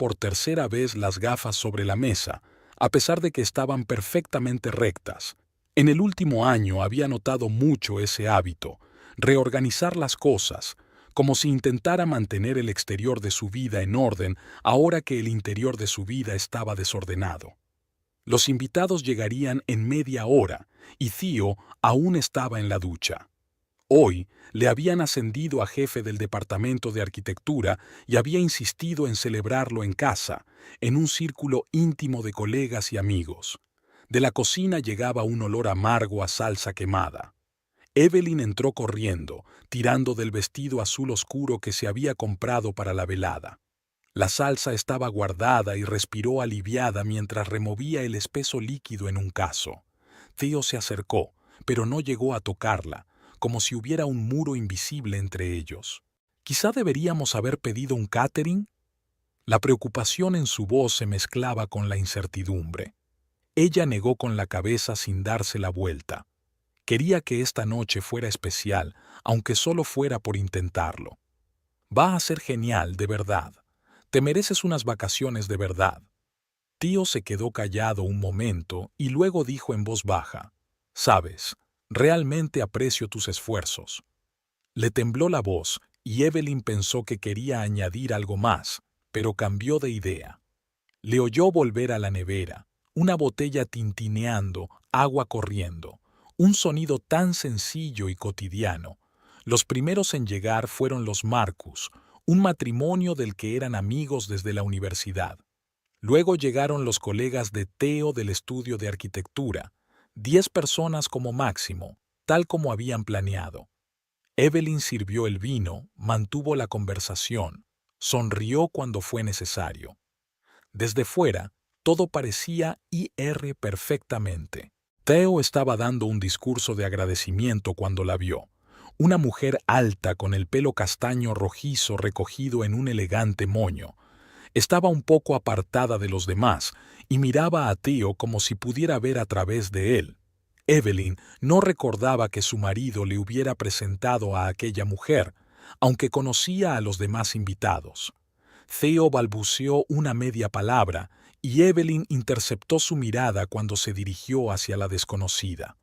por tercera vez las gafas sobre la mesa, a pesar de que estaban perfectamente rectas. En el último año había notado mucho ese hábito, reorganizar las cosas, como si intentara mantener el exterior de su vida en orden ahora que el interior de su vida estaba desordenado. Los invitados llegarían en media hora y Theo aún estaba en la ducha. Hoy le habían ascendido a jefe del departamento de arquitectura y había insistido en celebrarlo en casa, en un círculo íntimo de colegas y amigos. De la cocina llegaba un olor amargo a salsa quemada. Evelyn entró corriendo, tirando del vestido azul oscuro que se había comprado para la velada. La salsa estaba guardada y respiró aliviada mientras removía el espeso líquido en un cazo. Theo se acercó, pero no llegó a tocarla, como si hubiera un muro invisible entre ellos. ¿Quizá deberíamos haber pedido un catering? La preocupación en su voz se mezclaba con la incertidumbre. Ella negó con la cabeza sin darse la vuelta. Quería que esta noche fuera especial, aunque solo fuera por intentarlo. Va a ser genial, de verdad. Te mereces unas vacaciones de verdad. Tío se quedó callado un momento y luego dijo en voz baja: «Sabes, realmente aprecio tus esfuerzos». Le tembló la voz y Evelyn pensó que quería añadir algo más, pero cambió de idea. Le oyó volver a la nevera, una botella tintineando, agua corriendo, un sonido tan sencillo y cotidiano. Los primeros en llegar fueron los Marcus, un matrimonio del que eran amigos desde la universidad. Luego llegaron los colegas de Theo del estudio de arquitectura, 10 personas como máximo, tal como habían planeado. Evelyn sirvió el vino, mantuvo la conversación, sonrió cuando fue necesario. Desde fuera, todo parecía ir perfectamente. Theo estaba dando un discurso de agradecimiento cuando la vio. Una mujer alta con el pelo castaño rojizo recogido en un elegante moño. Estaba un poco apartada de los demás y miraba a Theo como si pudiera ver a través de él. Evelyn no recordaba que su marido le hubiera presentado a aquella mujer, aunque conocía a los demás invitados. Theo balbuceó una media palabra y Evelyn interceptó su mirada cuando se dirigió hacia la desconocida.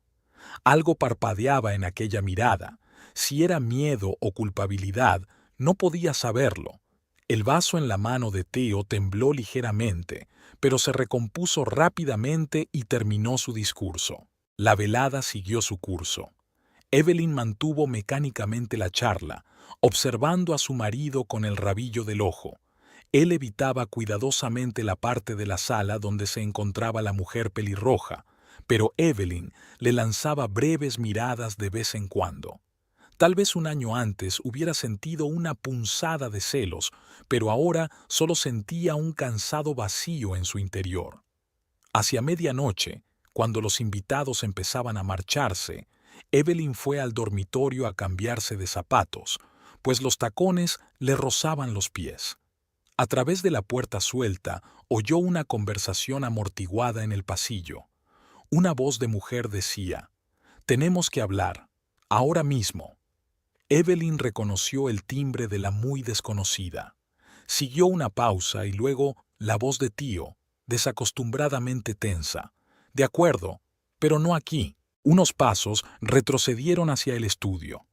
Algo parpadeaba en aquella mirada. Si era miedo o culpabilidad, no podía saberlo. El vaso en la mano de Theo tembló ligeramente, pero se recompuso rápidamente y terminó su discurso. La velada siguió su curso. Evelyn mantuvo mecánicamente la charla, observando a su marido con el rabillo del ojo. Él evitaba cuidadosamente la parte de la sala donde se encontraba la mujer pelirroja, pero Evelyn le lanzaba breves miradas de vez en cuando. Tal vez un año antes hubiera sentido una punzada de celos, pero ahora solo sentía un cansado vacío en su interior. Hacia medianoche, cuando los invitados empezaban a marcharse, Evelyn fue al dormitorio a cambiarse de zapatos, pues los tacones le rozaban los pies. A través de la puerta suelta oyó una conversación amortiguada en el pasillo. Una voz de mujer decía: «Tenemos que hablar, ahora mismo». Evelyn reconoció el timbre de la muy desconocida. Siguió una pausa y luego la voz de Tío, desacostumbradamente tensa. «De acuerdo, pero no aquí». Unos pasos retrocedieron hacia el estudio.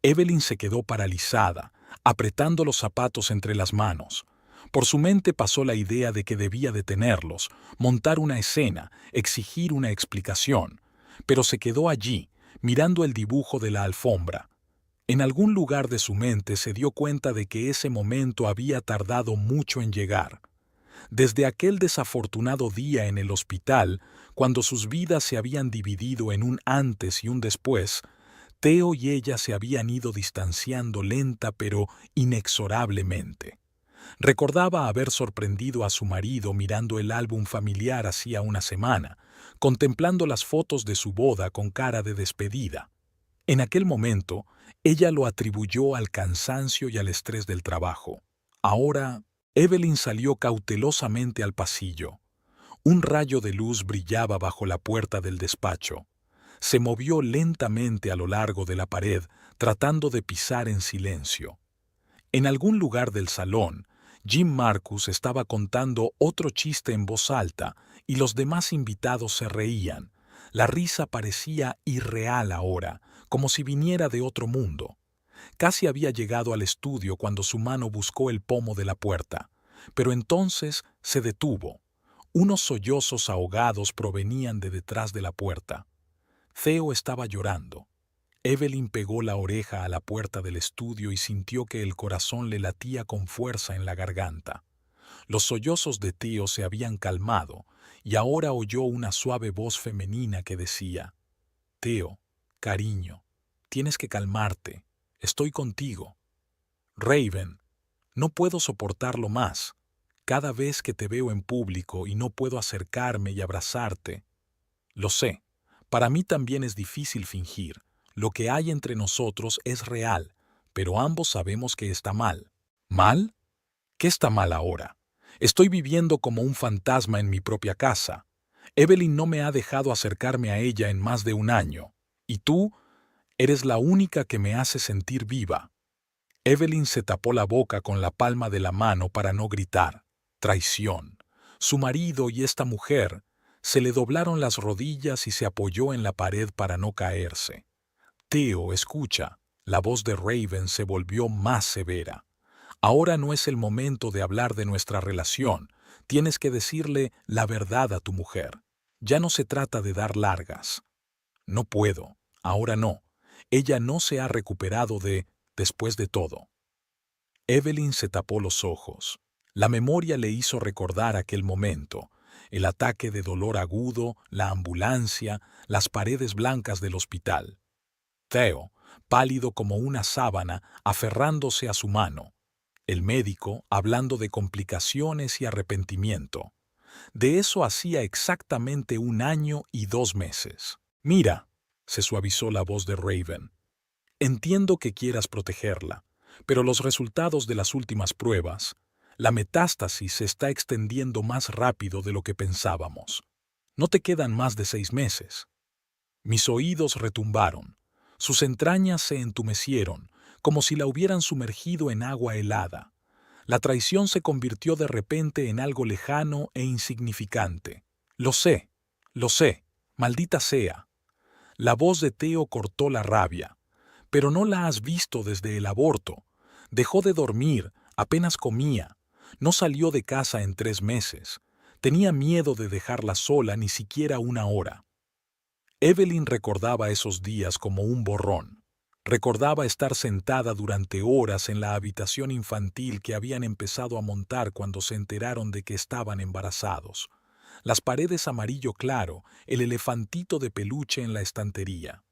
Evelyn se quedó paralizada, apretando los zapatos entre las manos. Por su mente pasó la idea de que debía detenerlos, montar una escena, exigir una explicación. Pero se quedó allí, mirando el dibujo de la alfombra. En algún lugar de su mente se dio cuenta de que ese momento había tardado mucho en llegar. Desde aquel desafortunado día en el hospital, cuando sus vidas se habían dividido en un antes y un después, Theo y ella se habían ido distanciando lenta pero inexorablemente. Recordaba haber sorprendido a su marido mirando el álbum familiar hacía una semana, contemplando las fotos de su boda con cara de despedida. En aquel momento, ella lo atribuyó al cansancio y al estrés del trabajo. Ahora, Evelyn salió cautelosamente al pasillo. Un rayo de luz brillaba bajo la puerta del despacho. Se movió lentamente a lo largo de la pared, tratando de pisar en silencio. En algún lugar del salón, Jim Marcus estaba contando otro chiste en voz alta y los demás invitados se reían. La risa parecía irreal ahora, como si viniera de otro mundo. Casi había llegado al estudio cuando su mano buscó el pomo de la puerta, pero entonces se detuvo. Unos sollozos ahogados provenían de detrás de la puerta. Theo estaba llorando. Evelyn pegó la oreja a la puerta del estudio y sintió que el corazón le latía con fuerza en la garganta. Los sollozos de Theo se habían calmado y ahora oyó una suave voz femenina que decía: «Theo, cariño, tienes que calmarte. Estoy contigo». «Raven, no puedo soportarlo más. Cada vez que te veo en público y no puedo acercarme y abrazarte». «Lo sé. Para mí también es difícil fingir. Lo que hay entre nosotros es real, pero ambos sabemos que está mal». «¿Mal? ¿Qué está mal ahora? Estoy viviendo como un fantasma en mi propia casa. Evelyn no me ha dejado acercarme a ella en más de un año. Y tú eres la única que me hace sentir viva». Evelyn se tapó la boca con la palma de la mano para no gritar. Traición. Su marido y esta mujer. Se le doblaron las rodillas y se apoyó en la pared para no caerse. «Theo, escucha». La voz de Raven se volvió más severa. «Ahora no es el momento de hablar de nuestra relación. Tienes que decirle la verdad a tu mujer. Ya no se trata de dar largas». «No puedo. Ahora no. Ella no se ha recuperado después de todo». Evelyn se tapó los ojos. La memoria le hizo recordar aquel momento, el ataque de dolor agudo, la ambulancia, las paredes blancas del hospital. Theo, pálido como una sábana, aferrándose a su mano. El médico hablando de complicaciones y arrepentimiento. De eso hacía exactamente 1 año y 2 meses. «Mira», se suavizó la voz de Raven. «Entiendo que quieras protegerla, pero los resultados de las últimas pruebas, la metástasis se está extendiendo más rápido de lo que pensábamos. No te quedan más de 6 meses». Mis oídos retumbaron. Sus entrañas se entumecieron, como si la hubieran sumergido en agua helada. La traición se convirtió de repente en algo lejano e insignificante. Lo sé, maldita sea». La voz de Theo cortó la rabia. «Pero no la has visto desde el aborto. Dejó de dormir, apenas comía. No salió de casa en 3 meses. Tenía miedo de dejarla sola ni siquiera 1 hora». Evelyn recordaba esos días como un borrón. Recordaba estar sentada durante horas en la habitación infantil que habían empezado a montar cuando se enteraron de que estaban embarazados. Las paredes amarillo claro, el elefantito de peluche en la estantería.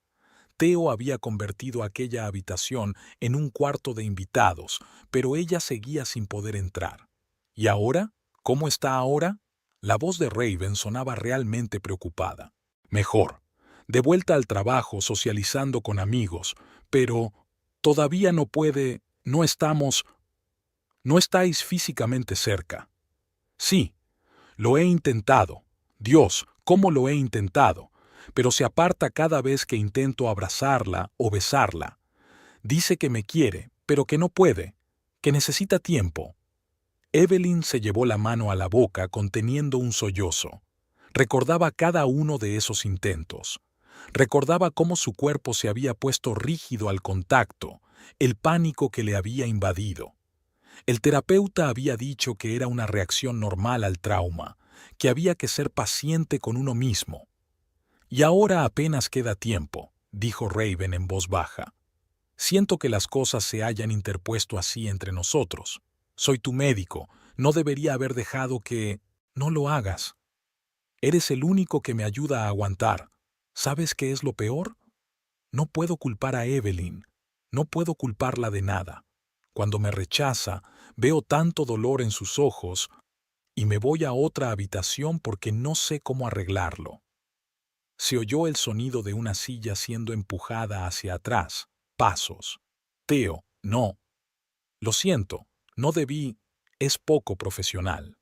Theo había convertido aquella habitación en un cuarto de invitados, pero ella seguía sin poder entrar. ¿Y ahora? ¿Cómo está ahora? La voz de Raven sonaba realmente preocupada. «Mejor. De vuelta al trabajo, socializando con amigos, pero todavía no puede, no estáis físicamente cerca». «Sí, lo he intentado. Dios, cómo lo he intentado. Pero se aparta cada vez que intento abrazarla o besarla. Dice que me quiere, pero que no puede, que necesita tiempo». Evelyn se llevó la mano a la boca conteniendo un sollozo. Recordaba cada uno de esos intentos. Recordaba cómo su cuerpo se había puesto rígido al contacto, el pánico que le había invadido. El terapeuta había dicho que era una reacción normal al trauma, que había que ser paciente con uno mismo. «Y ahora apenas queda tiempo», dijo Raven en voz baja. «Siento que las cosas se hayan interpuesto así entre nosotros. Soy tu médico, no debería haber dejado que... No lo hagas. Eres el único que me ayuda a aguantar. ¿Sabes qué es lo peor? No puedo culpar a Evelyn. No puedo culparla de nada. Cuando me rechaza, veo tanto dolor en sus ojos y me voy a otra habitación porque no sé cómo arreglarlo». Se oyó el sonido de una silla siendo empujada hacia atrás. Pasos. «Theo, no. Lo siento, no debí. Es poco profesional».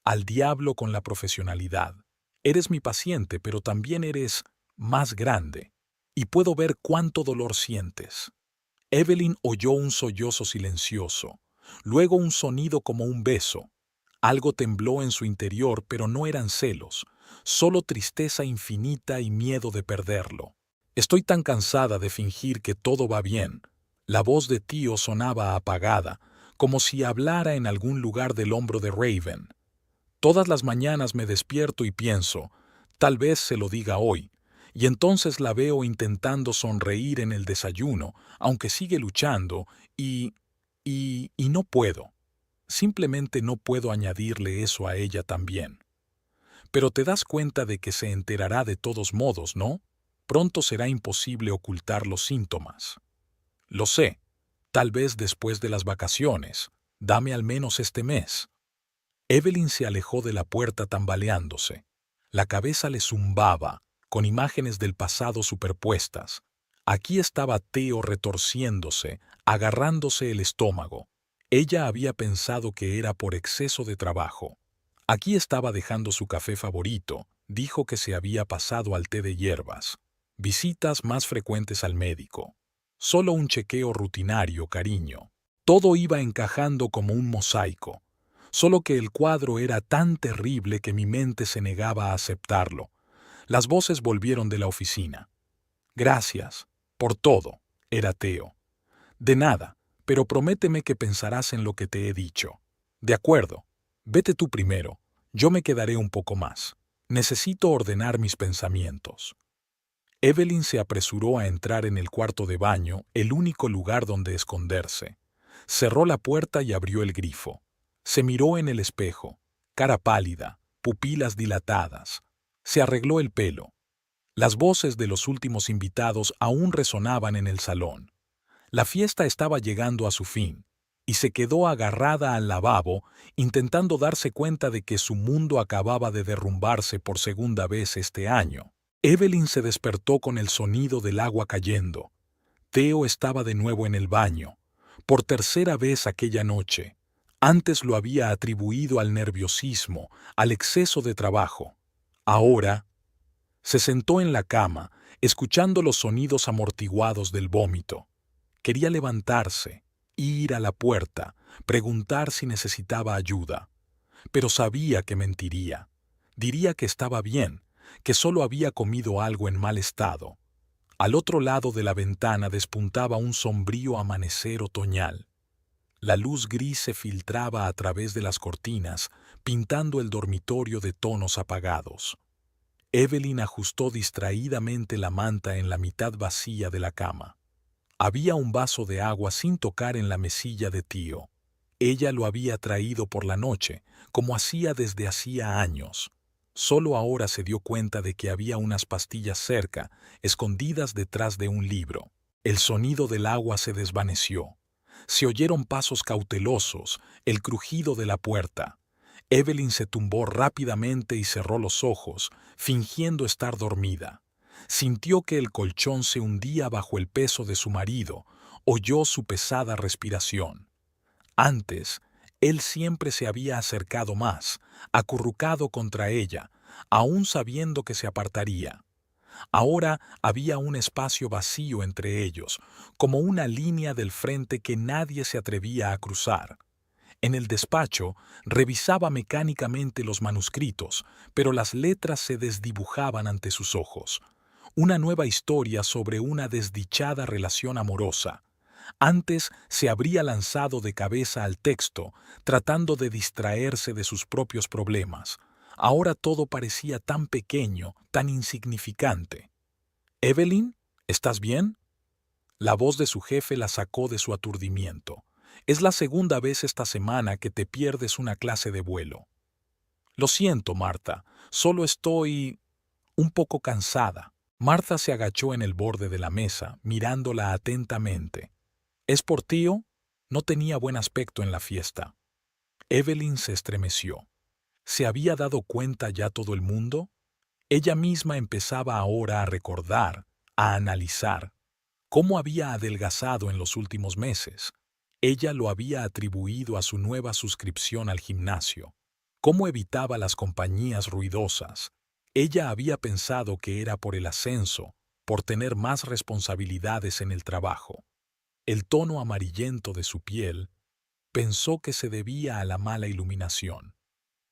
«Al diablo con la profesionalidad. Eres mi paciente, pero también eres más grande. Y puedo ver cuánto dolor sientes». Evelyn oyó un sollozo silencioso. Luego un sonido como un beso. Algo tembló en su interior, pero no eran celos, solo tristeza infinita y miedo de perderlo. Estoy tan cansada de fingir que todo va bien. La voz de tío sonaba apagada, como si hablara en algún lugar del hombro de Raven. Todas las mañanas me despierto y pienso, tal vez se lo diga hoy, y entonces la veo intentando sonreír en el desayuno, aunque sigue luchando, y no puedo. Simplemente no puedo añadirle eso a ella también. Pero te das cuenta de que se enterará de todos modos, ¿no? Pronto será imposible ocultar los síntomas. Lo sé, tal vez después de las vacaciones. Dame al menos este mes. Evelyn se alejó de la puerta tambaleándose. La cabeza le zumbaba, con imágenes del pasado superpuestas. Aquí estaba Theo retorciéndose, agarrándose el estómago. Ella había pensado que era por exceso de trabajo. Aquí estaba dejando su café favorito. Dijo que se había pasado al té de hierbas. Visitas más frecuentes al médico. Solo un chequeo rutinario, cariño. Todo iba encajando como un mosaico. Solo que el cuadro era tan terrible que mi mente se negaba a aceptarlo. Las voces volvieron de la oficina. Gracias, por todo, era Theo. De nada, pero prométeme que pensarás en lo que te he dicho. De acuerdo, vete tú primero, yo me quedaré un poco más. Necesito ordenar mis pensamientos. Evelyn se apresuró a entrar en el cuarto de baño, el único lugar donde esconderse. Cerró la puerta y abrió el grifo. Se miró en el espejo, cara pálida, pupilas dilatadas. Se arregló el pelo. Las voces de los últimos invitados aún resonaban en el salón. La fiesta estaba llegando a su fin, y se quedó agarrada al lavabo, intentando darse cuenta de que su mundo acababa de derrumbarse por segunda vez este año. Evelyn se despertó con el sonido del agua cayendo. Theo estaba de nuevo en el baño, por tercera vez aquella noche. Antes lo había atribuido al nerviosismo, al exceso de trabajo. Ahora se sentó en la cama, escuchando los sonidos amortiguados del vómito. Quería levantarse, ir a la puerta, preguntar si necesitaba ayuda. Pero sabía que mentiría. Diría que estaba bien, que solo había comido algo en mal estado. Al otro lado de la ventana despuntaba un sombrío amanecer otoñal. La luz gris se filtraba a través de las cortinas, pintando el dormitorio de tonos apagados. Evelyn ajustó distraídamente la manta en la mitad vacía de la cama. Había un vaso de agua sin tocar en la mesilla de Tío. Ella lo había traído por la noche, como hacía desde hacía años. Solo ahora se dio cuenta de que había unas pastillas cerca, escondidas detrás de un libro. El sonido del agua se desvaneció. Se oyeron pasos cautelosos, el crujido de la puerta. Evelyn se tumbó rápidamente y cerró los ojos, fingiendo estar dormida. Sintió que el colchón se hundía bajo el peso de su marido, oyó su pesada respiración. Antes, él siempre se había acercado más, acurrucado contra ella, aún sabiendo que se apartaría. Ahora había un espacio vacío entre ellos, como una línea del frente que nadie se atrevía a cruzar. En el despacho revisaba mecánicamente los manuscritos, pero las letras se desdibujaban ante sus ojos. Una nueva historia sobre una desdichada relación amorosa. Antes se habría lanzado de cabeza al texto, tratando de distraerse de sus propios problemas. Ahora todo parecía tan pequeño, tan insignificante. «Evelyn, ¿estás bien?». La voz de su jefe la sacó de su aturdimiento. «Es la segunda vez esta semana que te pierdes una clase de vuelo». «Lo siento, Marta, solo estoy un poco cansada». Marta se agachó en el borde de la mesa, mirándola atentamente. «¿Es por Tío?». No tenía buen aspecto en la fiesta. Evelyn se estremeció. ¿Se había dado cuenta ya todo el mundo? Ella misma empezaba ahora a recordar, a analizar, cómo había adelgazado en los últimos meses. Ella lo había atribuido a su nueva suscripción al gimnasio. Cómo evitaba las compañías ruidosas. Ella había pensado que era por el ascenso, por tener más responsabilidades en el trabajo. El tono amarillento de su piel, Pensó que se debía a la mala iluminación.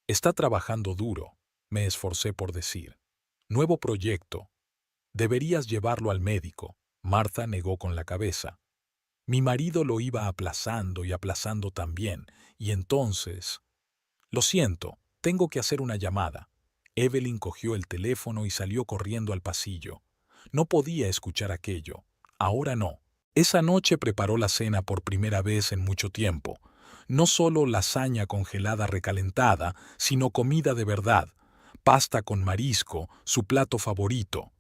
Está trabajando duro, me esforcé por decir. Nuevo proyecto. Deberías llevarlo al médico. Martha negó con la cabeza. Mi marido lo iba aplazando y aplazando también, y entonces... Lo siento, tengo que hacer una llamada. Evelyn cogió el teléfono y salió corriendo al pasillo. No podía escuchar aquello. Ahora no. Esa noche preparó la cena por primera vez en mucho tiempo. No solo lasaña congelada recalentada, sino comida de verdad. Pasta con marisco, su plato favorito.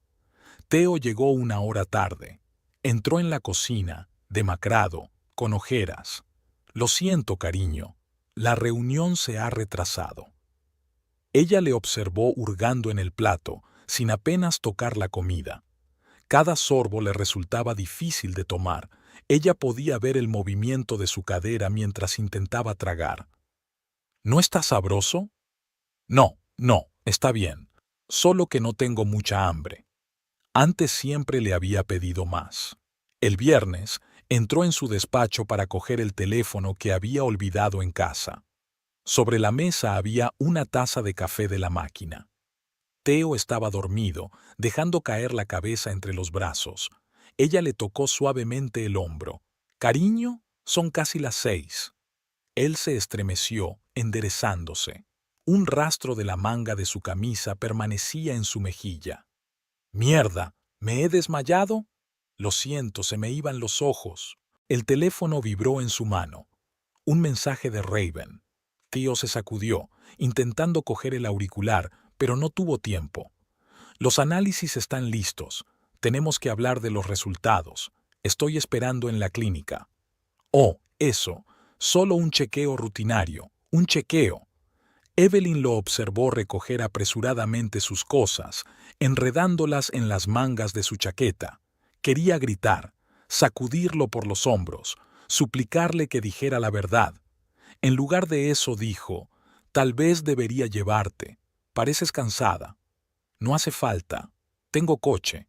Theo llegó una hora tarde. Entró en la cocina, demacrado, con ojeras. Lo siento, cariño. La reunión se ha retrasado. Ella le observó hurgando en el plato, sin apenas tocar la comida. Cada sorbo le resultaba difícil de tomar. Ella podía ver el movimiento de su cadera mientras intentaba tragar. ¿No está sabroso? No, no, está bien. Solo que no tengo mucha hambre. Antes siempre le había pedido más. El viernes, entró en su despacho para coger el teléfono que había olvidado en casa. Sobre la mesa había una taza de café de la máquina. Theo estaba dormido, dejando caer la cabeza entre los brazos. Ella le tocó suavemente el hombro. «Cariño, son casi las 6». Él se estremeció, enderezándose. Un rastro de la manga de su camisa permanecía en su mejilla. «Mierda, ¿me he desmayado?» «Lo siento, se me iban los ojos». El teléfono vibró en su mano. Un mensaje de Raven. Theo se sacudió, intentando coger el auricular, pero no tuvo tiempo. «Los análisis están listos. Tenemos que hablar de los resultados. Estoy esperando en la clínica». «Oh, eso. Solo un chequeo rutinario. Un chequeo». Evelyn lo observó recoger apresuradamente sus cosas, enredándolas en las mangas de su chaqueta. Quería gritar, sacudirlo por los hombros, suplicarle que dijera la verdad. En lugar de eso dijo, «Tal vez debería llevarte. Pareces cansada». «No hace falta. Tengo coche».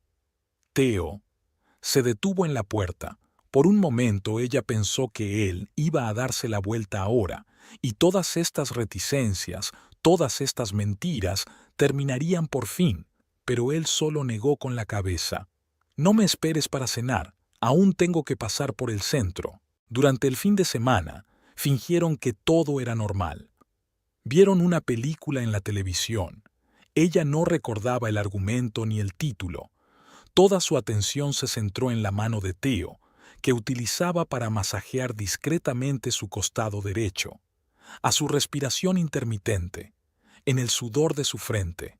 Theo se detuvo en la puerta. Por un momento ella pensó que él iba a darse la vuelta ahora, y todas estas reticencias, todas estas mentiras, terminarían por fin, pero él solo negó con la cabeza. «No me esperes para cenar. Aún tengo que pasar por el centro». Durante el fin de semana, fingieron que todo era normal. Vieron una película en la televisión. Ella no recordaba el argumento ni el título. Toda su atención se centró en la mano de Theo, que utilizaba para masajear discretamente su costado derecho, a su respiración intermitente, en el sudor de su frente.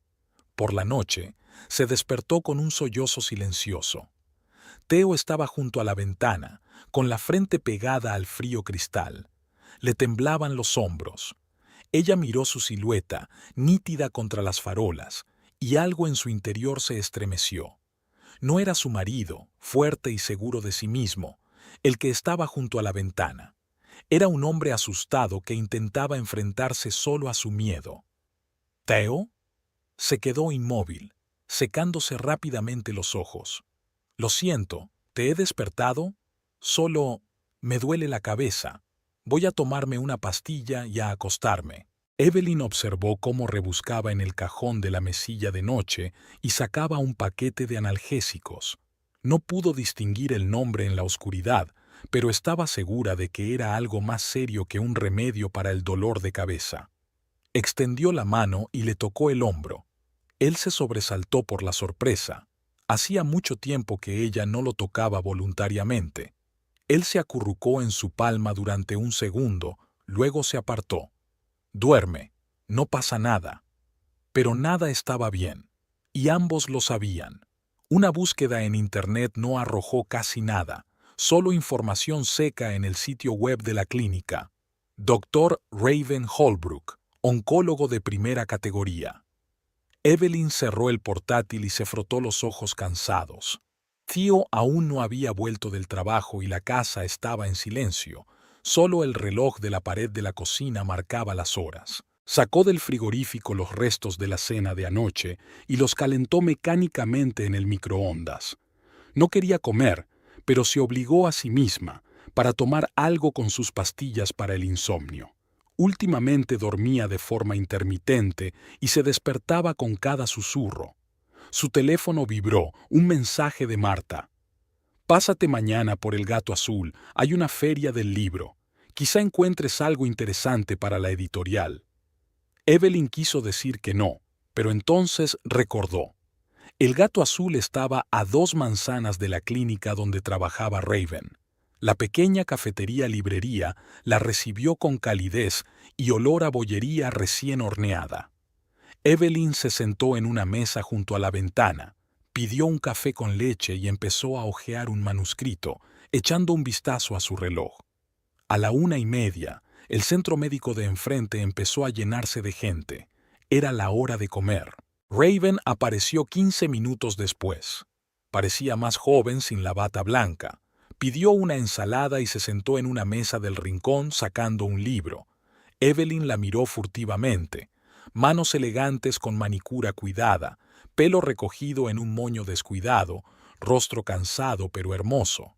Por la noche, se despertó con un sollozo silencioso. Theo estaba junto a la ventana, con la frente pegada al frío cristal. Le temblaban los hombros. Ella miró su silueta, nítida contra las farolas, y algo en su interior se estremeció. No era su marido, fuerte y seguro de sí mismo, el que estaba junto a la ventana. Era un hombre asustado que intentaba enfrentarse solo a su miedo. «¿Theo?» Se quedó inmóvil, secándose rápidamente los ojos. «Lo siento, ¿te he despertado?» «Solo me duele la cabeza. Voy a tomarme una pastilla y a acostarme». Evelyn observó cómo rebuscaba en el cajón de la mesilla de noche y sacaba un paquete de analgésicos. No pudo distinguir el nombre en la oscuridad, pero estaba segura de que era algo más serio que un remedio para el dolor de cabeza. Extendió la mano y le tocó el hombro. Él se sobresaltó por la sorpresa. Hacía mucho tiempo que ella no lo tocaba voluntariamente. Él se acurrucó en su palma durante un segundo, luego se apartó. «Duerme, no pasa nada». Pero nada estaba bien, y ambos lo sabían. Una búsqueda en Internet no arrojó casi nada, solo información seca en el sitio web de la clínica. Dr. Raven Holbrook, oncólogo de primera categoría. Evelyn cerró el portátil y se frotó los ojos cansados. Theo aún no había vuelto del trabajo y la casa estaba en silencio. Solo el reloj de la pared de la cocina marcaba las horas. Sacó del frigorífico los restos de la cena de anoche y los calentó mecánicamente en el microondas. No quería comer, pero se obligó a sí misma, para tomar algo con sus pastillas para el insomnio. Últimamente dormía de forma intermitente y se despertaba con cada susurro. Su teléfono vibró, un mensaje de Marta. Pásate mañana por el Gato Azul, hay una feria del libro. Quizá encuentres algo interesante para la editorial. Evelyn quiso decir que no, pero entonces recordó. El Gato Azul estaba a 2 manzanas de la clínica donde trabajaba Raven. La pequeña cafetería-librería la recibió con calidez y olor a bollería recién horneada. Evelyn se sentó en una mesa junto a la ventana, pidió un café con leche y empezó a hojear un manuscrito, echando un vistazo a su reloj. A la 1:30, el centro médico de enfrente empezó a llenarse de gente. Era la hora de comer. Raven apareció 15 minutos después. Parecía más joven sin la bata blanca. Pidió una ensalada y se sentó en una mesa del rincón sacando un libro. Evelyn la miró furtivamente. Manos elegantes con manicura cuidada, pelo recogido en un moño descuidado, rostro cansado pero hermoso.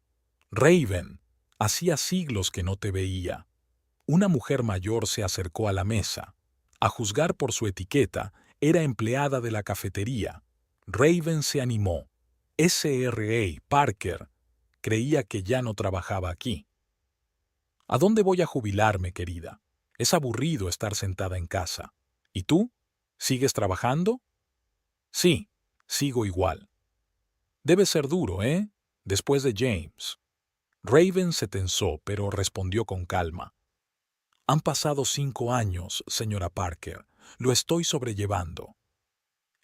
Raven, hacía siglos que no te veía. Una mujer mayor se acercó a la mesa. A juzgar por su etiqueta, era empleada de la cafetería. Raven se animó. S.R.A. Parker. Creía que ya no trabajaba aquí. ¿A dónde voy a jubilarme, querida? Es aburrido estar sentada en casa. ¿Y tú? ¿Sigues trabajando? Sí, sigo igual. Debe ser duro, ¿eh? Después de James. Raven se tensó, pero respondió con calma. Han pasado 5 años, señora Parker. Lo estoy sobrellevando.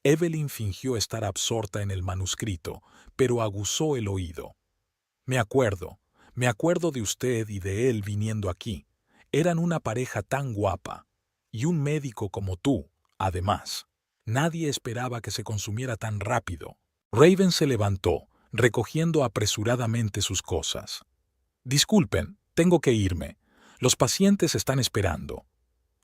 Evelyn fingió estar absorta en el manuscrito, pero aguzó el oído. Me acuerdo de usted y de él viniendo aquí. Eran una pareja tan guapa. Y un médico como tú, además. Nadie esperaba que se consumiera tan rápido. Raven se levantó, recogiendo apresuradamente sus cosas. Disculpen, tengo que irme. Los pacientes están esperando.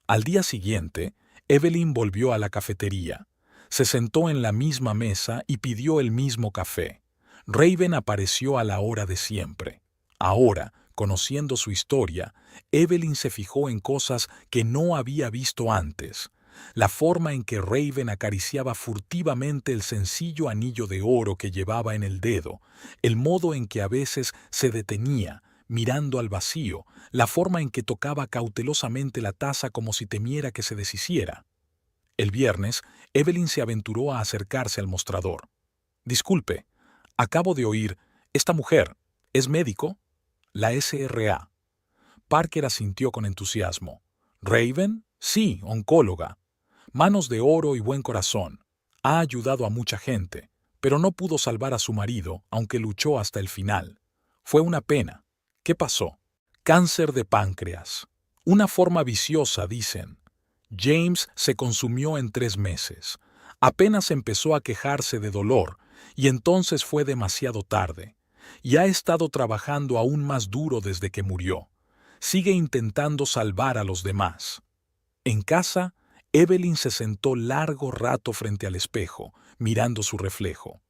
Al día siguiente, Evelyn volvió a la cafetería. Se sentó en la misma mesa y pidió el mismo café. Raven apareció a la hora de siempre. Ahora, conociendo su historia, Evelyn se fijó en cosas que no había visto antes. La forma en que Raven acariciaba furtivamente el sencillo anillo de oro que llevaba en el dedo, el modo en que a veces se detenía, mirando al vacío, la forma en que tocaba cautelosamente la taza como si temiera que se deshiciera. El viernes, Evelyn se aventuró a acercarse al mostrador. Disculpe, acabo de oír, esta mujer, ¿es médico? La S.R.A. Parker asintió con entusiasmo. ¿Raven? Sí, oncóloga. Manos de oro y buen corazón. Ha ayudado a mucha gente, pero no pudo salvar a su marido, aunque luchó hasta el final. Fue una pena. ¿Qué pasó? Cáncer de páncreas. Una forma viciosa, dicen. James se consumió en 3 meses. Apenas empezó a quejarse de dolor, y entonces fue demasiado tarde. Y ha estado trabajando aún más duro desde que murió. Sigue intentando salvar a los demás. En casa, Evelyn se sentó largo rato frente al espejo, mirando su reflejo.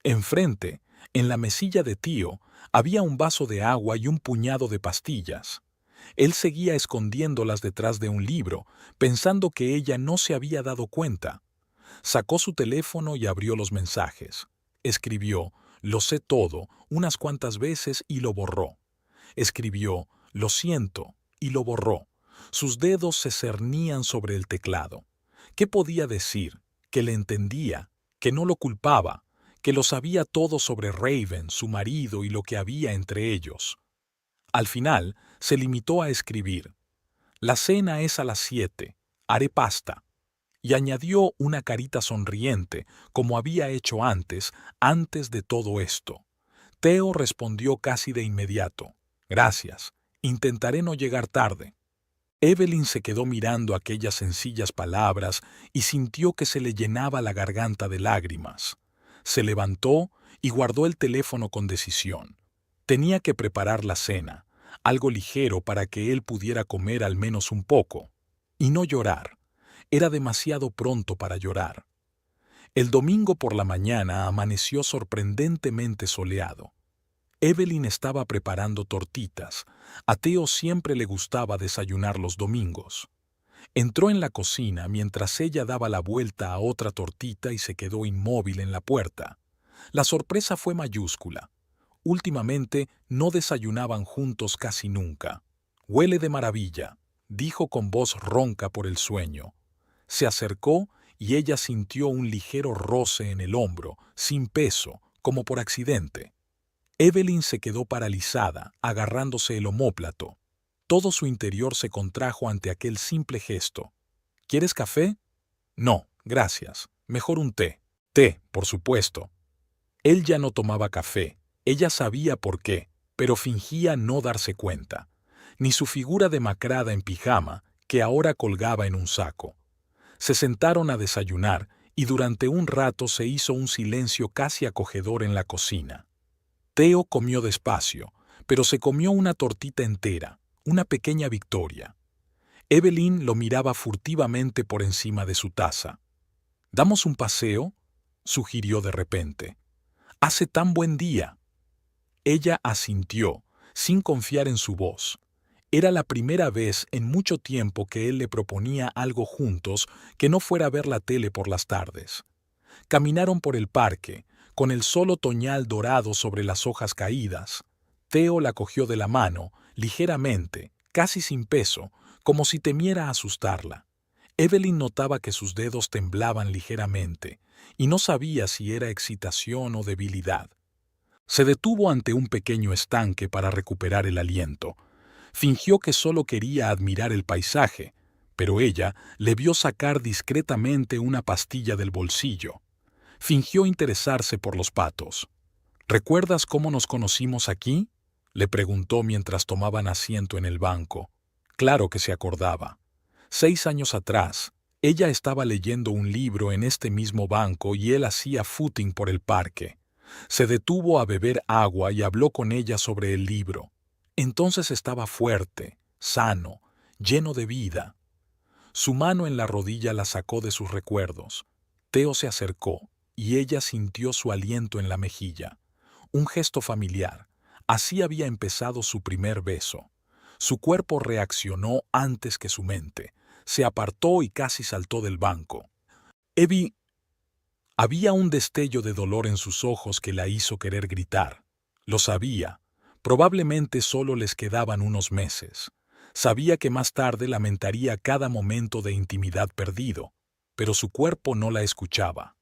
Enfrente, en la mesilla de tío, había un vaso de agua y un puñado de pastillas. Él seguía escondiéndolas detrás de un libro, pensando que ella no se había dado cuenta. Sacó su teléfono y abrió los mensajes. Escribió, lo sé todo, unas cuantas veces y lo borró. Escribió, lo siento, y lo borró. Sus dedos se cernían sobre el teclado. ¿Qué podía decir? Que le entendía, que no lo culpaba, que lo sabía todo sobre Raven, su marido y lo que había entre ellos. Al final, se limitó a escribir, la cena es a las 7, haré pasta. Y añadió una carita sonriente, como había hecho antes de todo esto. Theo respondió casi de inmediato, gracias, intentaré no llegar tarde. Evelyn se quedó mirando aquellas sencillas palabras y sintió que se le llenaba la garganta de lágrimas. Se levantó y guardó el teléfono con decisión. Tenía que preparar la cena, algo ligero para que él pudiera comer al menos un poco. Y no llorar. Era demasiado pronto para llorar. El domingo por la mañana amaneció sorprendentemente soleado. Evelyn estaba preparando tortitas. A Theo siempre le gustaba desayunar los domingos. Entró en la cocina mientras ella daba la vuelta a otra tortita y se quedó inmóvil en la puerta. La sorpresa fue mayúscula. Últimamente no desayunaban juntos casi nunca. «Huele de maravilla», dijo con voz ronca por el sueño. Se acercó y ella sintió un ligero roce en el hombro, sin peso, como por accidente. Evelyn se quedó paralizada, agarrándose el omóplato. Todo su interior se contrajo ante aquel simple gesto. «¿Quieres café?» «No, gracias. Mejor un té». «Té, por supuesto». Él ya no tomaba café. Ella sabía por qué, pero fingía no darse cuenta. Ni su figura demacrada en pijama, que ahora colgaba en un saco. Se sentaron a desayunar y durante un rato se hizo un silencio casi acogedor en la cocina. Theo comió despacio, pero se comió una tortita entera, una pequeña victoria. Evelyn lo miraba furtivamente por encima de su taza. «¿Damos un paseo?», sugirió de repente. «Hace tan buen día». Ella asintió, sin confiar en su voz. Era la primera vez en mucho tiempo que él le proponía algo juntos que no fuera ver la tele por las tardes. Caminaron por el parque, con el sol otoñal dorado sobre las hojas caídas. Theo la cogió de la mano, ligeramente, casi sin peso, como si temiera asustarla. Evelyn notaba que sus dedos temblaban ligeramente, y no sabía si era excitación o debilidad. Se detuvo ante un pequeño estanque para recuperar el aliento. Fingió que solo quería admirar el paisaje, pero ella le vio sacar discretamente una pastilla del bolsillo. Fingió interesarse por los patos. «¿Recuerdas cómo nos conocimos aquí?», le preguntó mientras tomaban asiento en el banco. Claro que se acordaba. 6 años atrás, ella estaba leyendo un libro en este mismo banco y él hacía footing por el parque. Se detuvo a beber agua y habló con ella sobre el libro. Entonces estaba fuerte, sano, lleno de vida. Su mano en la rodilla la sacó de sus recuerdos. Theo se acercó y ella sintió su aliento en la mejilla. Un gesto familiar. Así había empezado su primer beso. Su cuerpo reaccionó antes que su mente. Se apartó y casi saltó del banco. Evie... Había un destello de dolor en sus ojos que la hizo querer gritar. Lo sabía. Probablemente solo les quedaban unos meses. Sabía que más tarde lamentaría cada momento de intimidad perdido, pero su cuerpo no la escuchaba.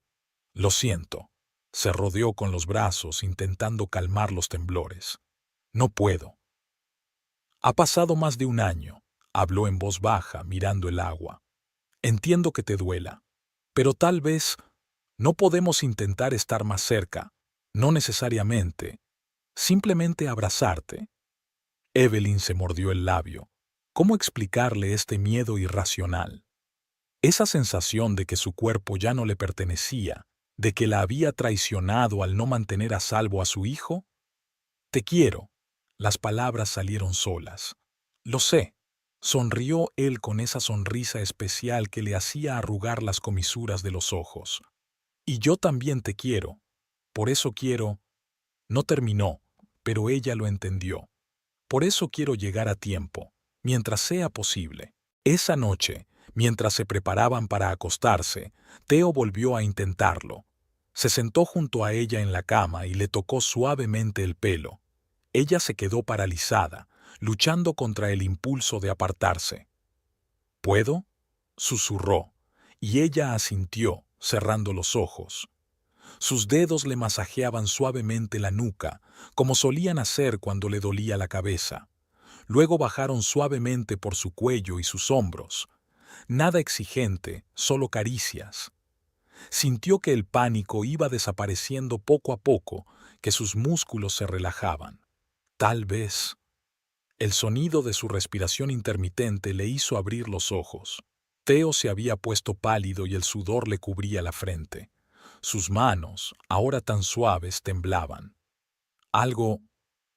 «Lo siento». Se rodeó con los brazos intentando calmar los temblores. «No puedo». «Ha pasado más de un año», habló en voz baja, mirando el agua. «Entiendo que te duela, pero tal vez no podemos intentar estar más cerca, no necesariamente, simplemente abrazarte». Evelyn se mordió el labio. ¿Cómo explicarle este miedo irracional? Esa sensación de que su cuerpo ya no le pertenecía, de que la había traicionado al no mantener a salvo a su hijo. «Te quiero». Las palabras salieron solas. «Lo sé», sonrió él con esa sonrisa especial que le hacía arrugar las comisuras de los ojos. «Y yo también te quiero. Por eso quiero...». No terminó, pero ella lo entendió. «Por eso quiero llegar a tiempo, mientras sea posible». Esa noche, mientras se preparaban para acostarse, Theo volvió a intentarlo. Se sentó junto a ella en la cama y le tocó suavemente el pelo. Ella se quedó paralizada, luchando contra el impulso de apartarse. «¿Puedo?», susurró, y ella asintió, cerrando los ojos. Sus dedos le masajeaban suavemente la nuca, como solían hacer cuando le dolía la cabeza. Luego bajaron suavemente por su cuello y sus hombros. Nada exigente, solo caricias. Sintió que el pánico iba desapareciendo poco a poco, que sus músculos se relajaban. Tal vez. El sonido de su respiración intermitente le hizo abrir los ojos. Theo se había puesto pálido y el sudor le cubría la frente. Sus manos, ahora tan suaves, temblaban. «Algo...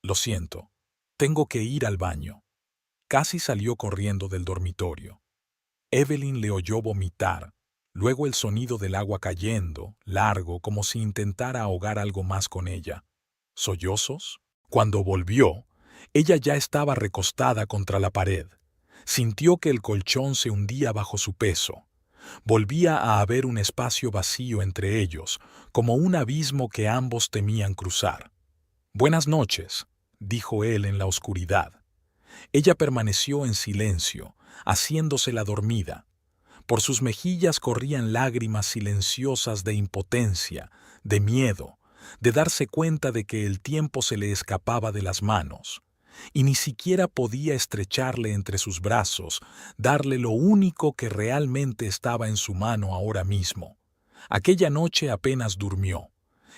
Lo siento. Tengo que ir al baño». Casi salió corriendo del dormitorio. Evelyn le oyó vomitar, luego el sonido del agua cayendo, largo, como si intentara ahogar algo más con ella. ¿Sollozos? Cuando volvió, ella ya estaba recostada contra la pared. Sintió que el colchón se hundía bajo su peso. Volvía a haber un espacio vacío entre ellos, como un abismo que ambos temían cruzar. «Buenas noches», dijo él en la oscuridad. Ella permaneció en silencio, haciéndose la dormida. Por sus mejillas corrían lágrimas silenciosas de impotencia, de miedo, de darse cuenta de que el tiempo se le escapaba de las manos, y ni siquiera podía estrecharle entre sus brazos, darle lo único que realmente estaba en su mano ahora mismo. Aquella noche apenas durmió.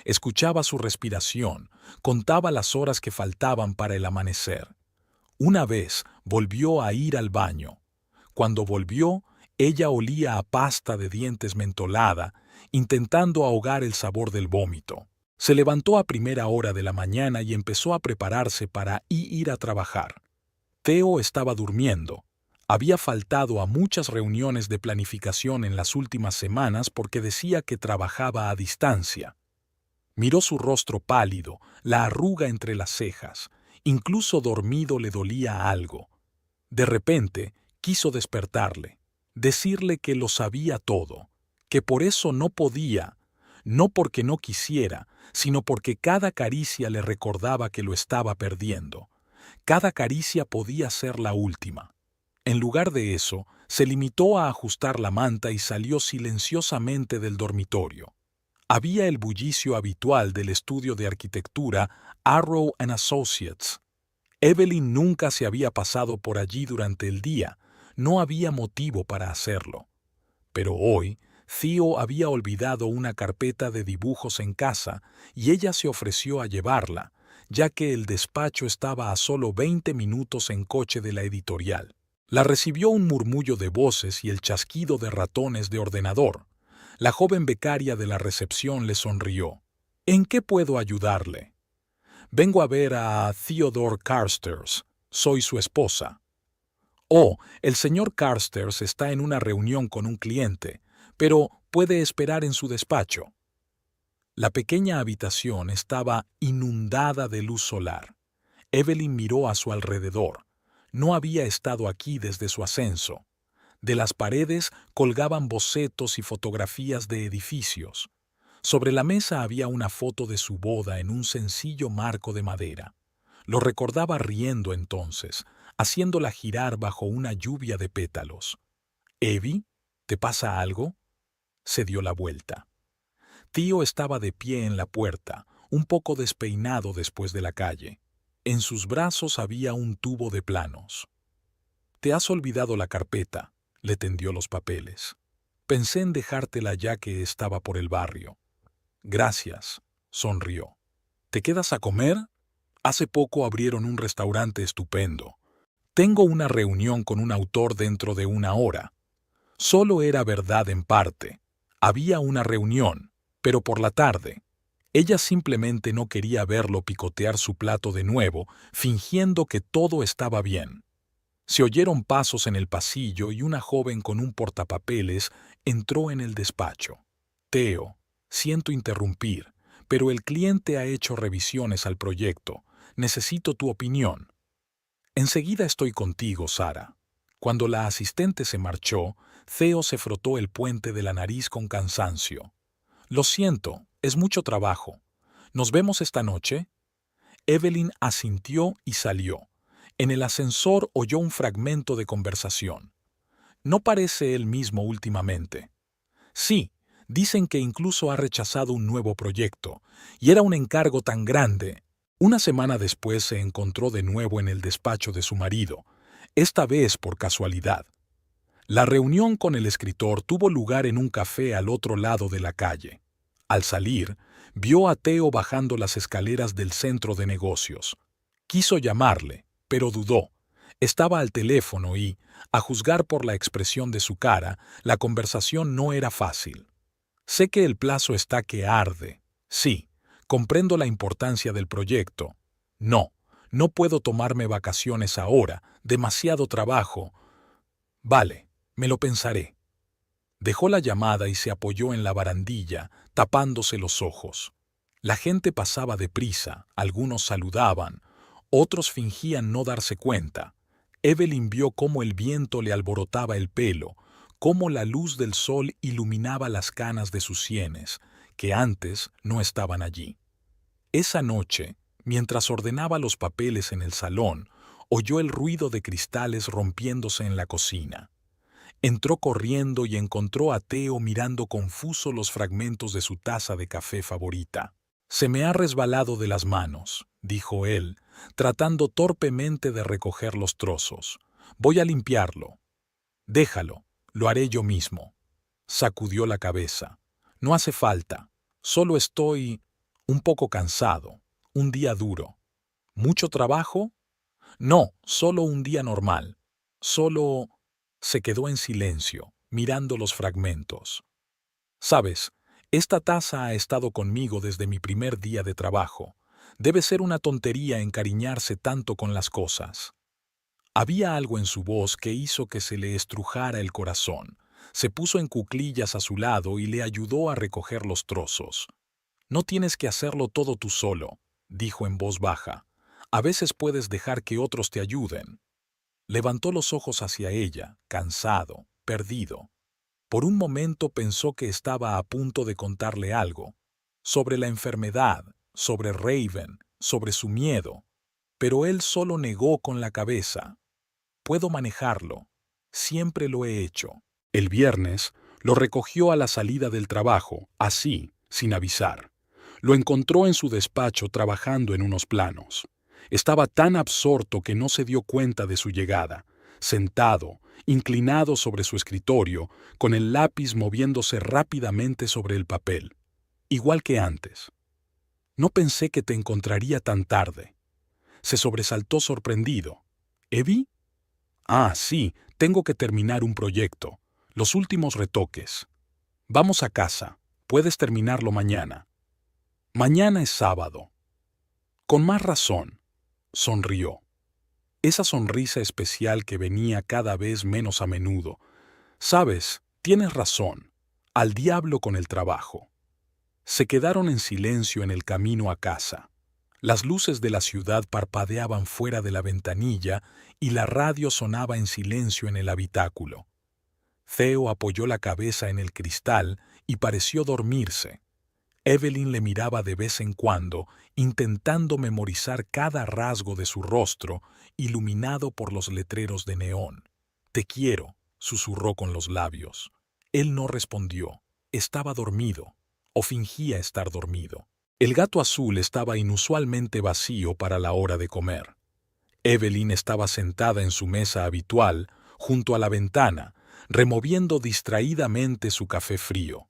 Escuchaba su respiración, contaba las horas que faltaban para el amanecer. Una vez volvió a ir al baño. Cuando volvió, ella olía a pasta de dientes mentolada, intentando ahogar el sabor del vómito. Se levantó a primera hora de la mañana y empezó a prepararse para ir a trabajar. Theo estaba durmiendo. Había faltado a muchas reuniones de planificación en las últimas semanas porque decía que trabajaba a distancia. Miró su rostro pálido, la arruga entre las cejas. Incluso dormido le dolía algo. De repente, quiso despertarle, decirle que lo sabía todo, que por eso no podía, no porque no quisiera, sino porque cada caricia le recordaba que lo estaba perdiendo. Cada caricia podía ser la última. En lugar de eso, se limitó a ajustar la manta y salió silenciosamente del dormitorio. Había el bullicio habitual del estudio de arquitectura Arrow and Associates. Evelyn nunca se había pasado por allí durante el día, no había motivo para hacerlo. Pero hoy, Theo había olvidado una carpeta de dibujos en casa y ella se ofreció a llevarla, ya que el despacho estaba a solo 20 minutos en coche de la editorial. La recibió un murmullo de voces y el chasquido de ratones de ordenador. La joven becaria de la recepción le sonrió. «¿En qué puedo ayudarle?» «Vengo a ver a Theodore Carstairs. Soy su esposa». «Oh, el señor Carstairs está en una reunión con un cliente, pero puede esperar en su despacho». La pequeña habitación estaba inundada de luz solar. Evelyn miró a su alrededor. No había estado aquí desde su ascenso. De las paredes colgaban bocetos y fotografías de edificios. Sobre la mesa había una foto de su boda en un sencillo marco de madera. Lo recordaba riendo entonces, haciéndola girar bajo una lluvia de pétalos. «¿Evie? ¿Te pasa algo?» Se dio la vuelta. Theo estaba de pie en la puerta, un poco despeinado después de la calle. En sus brazos había un tubo de planos. «Te has olvidado la carpeta», le tendió los papeles. «Pensé en dejártela ya que estaba por el barrio». «Gracias», sonrió. «¿Te quedas a comer?» Hace poco abrieron un restaurante estupendo. Tengo una reunión con un autor dentro de una hora. Solo era verdad en parte. Había una reunión, pero por la tarde. Ella simplemente no quería verlo picotear su plato de nuevo, fingiendo que todo estaba bien. Se oyeron pasos en el pasillo y una joven con un portapapeles entró en el despacho. «Theo, siento interrumpir, pero el cliente ha hecho revisiones al proyecto. Necesito tu opinión». «Enseguida estoy contigo, Sara». Cuando la asistente se marchó, Theo se frotó el puente de la nariz con cansancio. «Lo siento, es mucho trabajo. ¿Nos vemos esta noche?» Evelyn asintió y salió. En el ascensor oyó un fragmento de conversación. «No parece él mismo últimamente». «Sí, dicen que incluso ha rechazado un nuevo proyecto, y era un encargo tan grande». Una semana después se encontró de nuevo en el despacho de su marido, esta vez por casualidad. La reunión con el escritor tuvo lugar en un café al otro lado de la calle. Al salir, vio a Theo bajando las escaleras del centro de negocios. Quiso llamarle, pero dudó. Estaba al teléfono y, a juzgar por la expresión de su cara, la conversación no era fácil. «Sé que el plazo está que arde. Sí, comprendo la importancia del proyecto. No, no puedo tomarme vacaciones ahora, demasiado trabajo». «Vale, me lo pensaré». Dejó la llamada y se apoyó en la barandilla, tapándose los ojos. La gente pasaba deprisa, algunos saludaban, Otros fingían no darse cuenta. Evelyn vio cómo el viento le alborotaba el pelo, cómo la luz del sol iluminaba las canas de sus sienes, que antes no estaban allí. Esa noche, mientras ordenaba los papeles en el salón, oyó el ruido de cristales rompiéndose en la cocina. Entró corriendo y encontró a Theo mirando confuso los fragmentos de su taza de café favorita. «Se me ha resbalado de las manos», dijo él, tratando torpemente de recoger los trozos. «Voy a limpiarlo». «Déjalo, lo haré yo mismo». Sacudió la cabeza. «No hace falta. Solo estoy un poco cansado. Un día duro». «¿Mucho trabajo?» «No, solo un día normal. Solo...» Se quedó en silencio, mirando los fragmentos. «Sabes, esta taza ha estado conmigo desde mi primer día de trabajo. Debe ser una tontería encariñarse tanto con las cosas». Había algo en su voz que hizo que se le estrujara el corazón. Se puso en cuclillas a su lado y le ayudó a recoger los trozos. «No tienes que hacerlo todo tú solo», dijo en voz baja. «A veces puedes dejar que otros te ayuden». Levantó los ojos hacia ella, cansado, perdido. Por un momento pensó que estaba a punto de contarle algo, sobre la enfermedad, sobre Raven, sobre su miedo, pero él solo negó con la cabeza. «Puedo manejarlo. Siempre lo he hecho». El viernes lo recogió a la salida del trabajo, así, sin avisar. Lo encontró en su despacho trabajando en unos planos. Estaba tan absorto que no se dio cuenta de su llegada, sentado, inclinado sobre su escritorio, con el lápiz moviéndose rápidamente sobre el papel. Igual que antes. «No pensé que te encontraría tan tarde». Se sobresaltó sorprendido. «¿Evie?» «Ah, sí, tengo que terminar un proyecto. Los últimos retoques. Vamos a casa. Puedes terminarlo mañana». «Mañana es sábado». «Con más razón», sonrió. Esa sonrisa especial que venía cada vez menos a menudo. «Sabes, tienes razón. Al diablo con el trabajo». Se quedaron en silencio en el camino a casa. Las luces de la ciudad parpadeaban fuera de la ventanilla y la radio sonaba en silencio en el habitáculo. Theo apoyó la cabeza en el cristal y pareció dormirse. Evelyn le miraba de vez en cuando, intentando memorizar cada rasgo de su rostro, iluminado por los letreros de neón. «Te quiero», susurró con los labios. Él no respondió. Estaba dormido, o fingía estar dormido. El gato azul estaba inusualmente vacío para la hora de comer. Evelyn estaba sentada en su mesa habitual, junto a la ventana, removiendo distraídamente su café frío.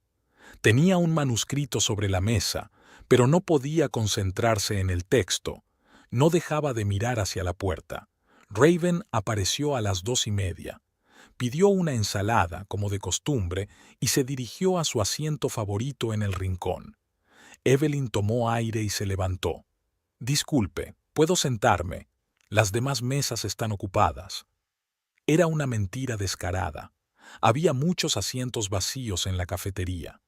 Tenía un manuscrito sobre la mesa, pero no podía concentrarse en el texto. No dejaba de mirar hacia la puerta. Raven apareció a las 2:30. Pidió una ensalada, como de costumbre, y se dirigió a su asiento favorito en el rincón. Evelyn tomó aire y se levantó. «Disculpe, ¿puedo sentarme? Las demás mesas están ocupadas». Era una mentira descarada. Había muchos asientos vacíos en la cafetería.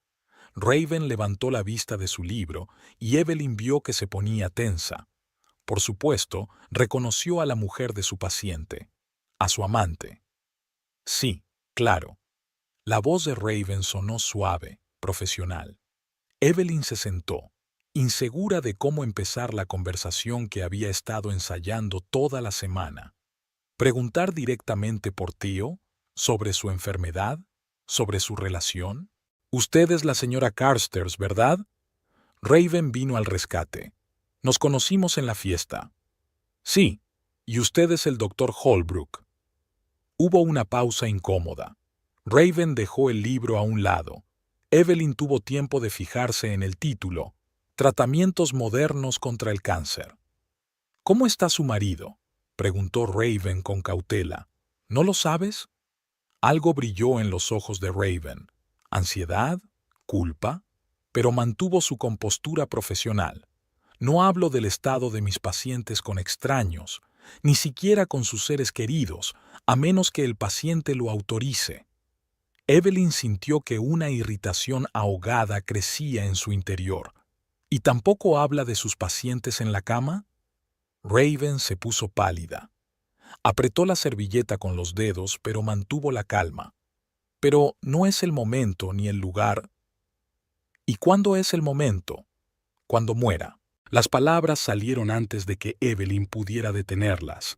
Raven levantó la vista de su libro y Evelyn vio que se ponía tensa. Por supuesto, reconoció a la mujer de su paciente, a su amante. «Sí, claro». La voz de Raven sonó suave, profesional. Evelyn se sentó, insegura de cómo empezar la conversación que había estado ensayando toda la semana. ¿Preguntar directamente por Theo? ¿Sobre su enfermedad? ¿Sobre su relación? «Usted es la señora Carstairs, ¿verdad?» Raven vino al rescate. «Nos conocimos en la fiesta». «Sí, y usted es el doctor Holbrook». Hubo una pausa incómoda. Raven dejó el libro a un lado. Evelyn tuvo tiempo de fijarse en el título, «Tratamientos modernos contra el cáncer». «¿Cómo está su marido?», preguntó Raven con cautela. «¿No lo sabes?» Algo brilló en los ojos de Raven. ¿Ansiedad? ¿Culpa? Pero mantuvo su compostura profesional. «No hablo del estado de mis pacientes con extraños, ni siquiera con sus seres queridos, a menos que el paciente lo autorice». Evelyn sintió que una irritación ahogada crecía en su interior. «¿Y tampoco habla de sus pacientes en la cama?» Raven se puso pálida. Apretó la servilleta con los dedos, pero mantuvo la calma. Pero no es el momento ni el lugar. ¿Y cuándo es el momento? Cuando muera. Las palabras salieron antes de que Evelyn pudiera detenerlas.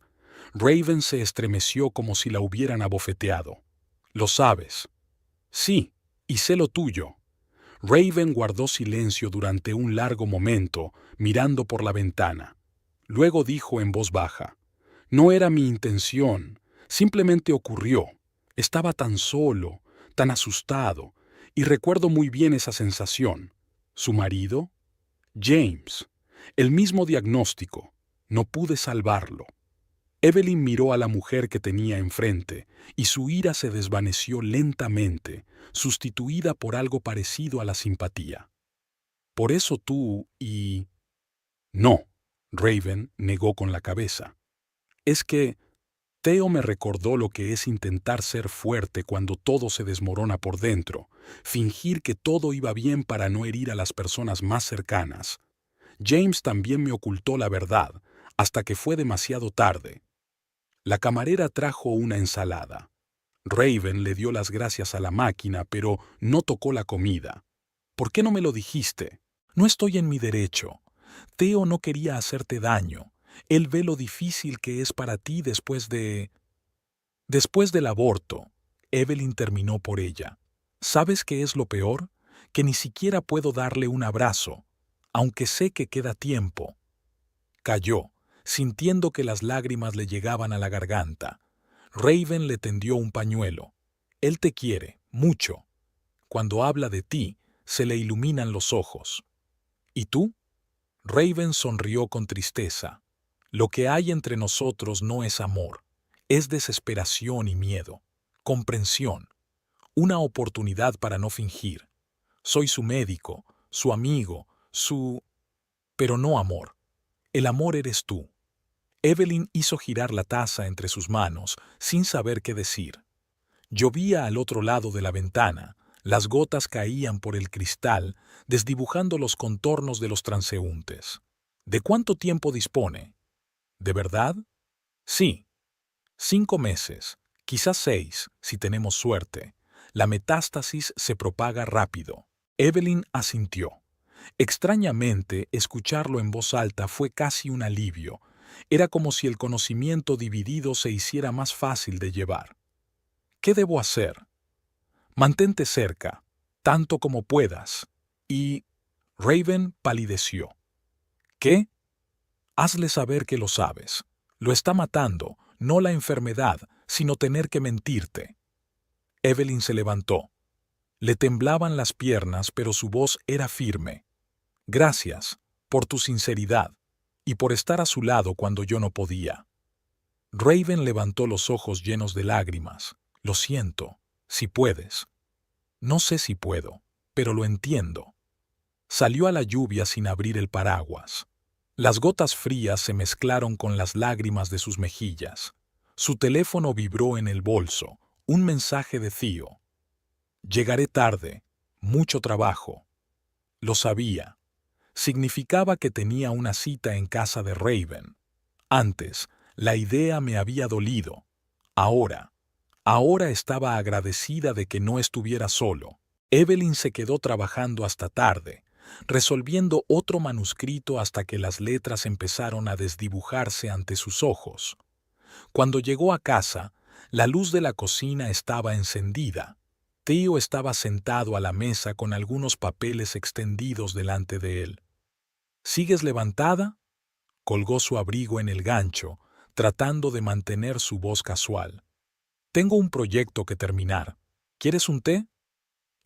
Raven se estremeció como si la hubieran abofeteado. ¿Lo sabes? Sí, y sé lo tuyo. Raven guardó silencio durante un largo momento, mirando por la ventana. Luego dijo en voz baja: no era mi intención, simplemente ocurrió. Estaba tan solo, tan asustado, y recuerdo muy bien esa sensación. ¿Su marido? James. El mismo diagnóstico. No pude salvarlo. Evelyn miró a la mujer que tenía enfrente, y su ira se desvaneció lentamente, sustituida por algo parecido a la simpatía. Por eso tú y... No, Raven negó con la cabeza. Es que Theo me recordó lo que es intentar ser fuerte cuando todo se desmorona por dentro, fingir que todo iba bien para no herir a las personas más cercanas. James también me ocultó la verdad, hasta que fue demasiado tarde. La camarera trajo una ensalada. Raven le dio las gracias a la máquina, pero no tocó la comida. ¿Por qué no me lo dijiste? No estoy en mi derecho. Theo no quería hacerte daño. Él ve lo difícil que es para ti después de... Después del aborto. Evelyn terminó por ella. ¿Sabes qué es lo peor? Que ni siquiera puedo darle un abrazo, aunque sé que queda tiempo. Calló, sintiendo que las lágrimas le llegaban a la garganta. Raven le tendió un pañuelo. Él te quiere, mucho. Cuando habla de ti, se le iluminan los ojos. ¿Y tú? Raven sonrió con tristeza. Lo que hay entre nosotros no es amor, es desesperación y miedo, comprensión, una oportunidad para no fingir. Soy su médico, su amigo, su... Pero no amor. El amor eres tú. Evelyn hizo girar la taza entre sus manos, sin saber qué decir. Llovía al otro lado de la ventana, las gotas caían por el cristal, desdibujando los contornos de los transeúntes. ¿De cuánto tiempo dispone? ¿De verdad? Sí. 5 meses, quizás 6, si tenemos suerte. La metástasis se propaga rápido. Evelyn asintió. Extrañamente, escucharlo en voz alta fue casi un alivio. Era como si el conocimiento dividido se hiciera más fácil de llevar. ¿Qué debo hacer? Mantente cerca, tanto como puedas. Y... Raven palideció. ¿Qué? Hazle saber que lo sabes. Lo está matando, no la enfermedad, sino tener que mentirte. Evelyn se levantó. Le temblaban las piernas, pero su voz era firme. Gracias, por tu sinceridad, y por estar a su lado cuando yo no podía. Raven levantó los ojos llenos de lágrimas. Lo siento, si puedes. No sé si puedo, pero lo entiendo. Salió a la lluvia sin abrir el paraguas. Las gotas frías se mezclaron con las lágrimas de sus mejillas. Su teléfono vibró en el bolso, un mensaje de Theo. Llegaré tarde, mucho trabajo. Lo sabía. Significaba que tenía una cita en casa de Raven. Antes, la idea me había dolido. Ahora estaba agradecida de que no estuviera solo. Evelyn se quedó trabajando hasta tarde, resolviendo otro manuscrito hasta que las letras empezaron a desdibujarse ante sus ojos. Cuando llegó a casa, la luz de la cocina estaba encendida. Theo estaba sentado a la mesa con algunos papeles extendidos delante de él. ¿Sigues levantada? Colgó su abrigo en el gancho, tratando de mantener su voz casual. Tengo un proyecto que terminar. ¿Quieres un té?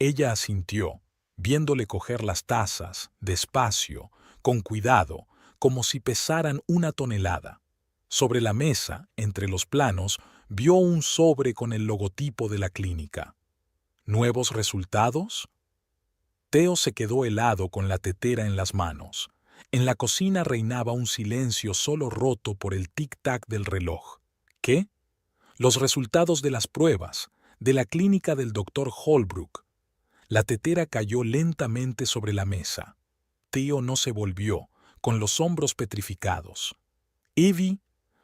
Ella asintió, viéndole coger las tazas, despacio, con cuidado, como si pesaran 1 tonelada. Sobre la mesa, entre los planos, vio un sobre con el logotipo de la clínica. ¿Nuevos resultados? Theo se quedó helado con la tetera en las manos. En la cocina reinaba un silencio solo roto por el tic-tac del reloj. ¿Qué? Los resultados de las pruebas, de la clínica del doctor Holbrook. La tetera cayó lentamente sobre la mesa. Theo no se volvió, con los hombros petrificados. Evie,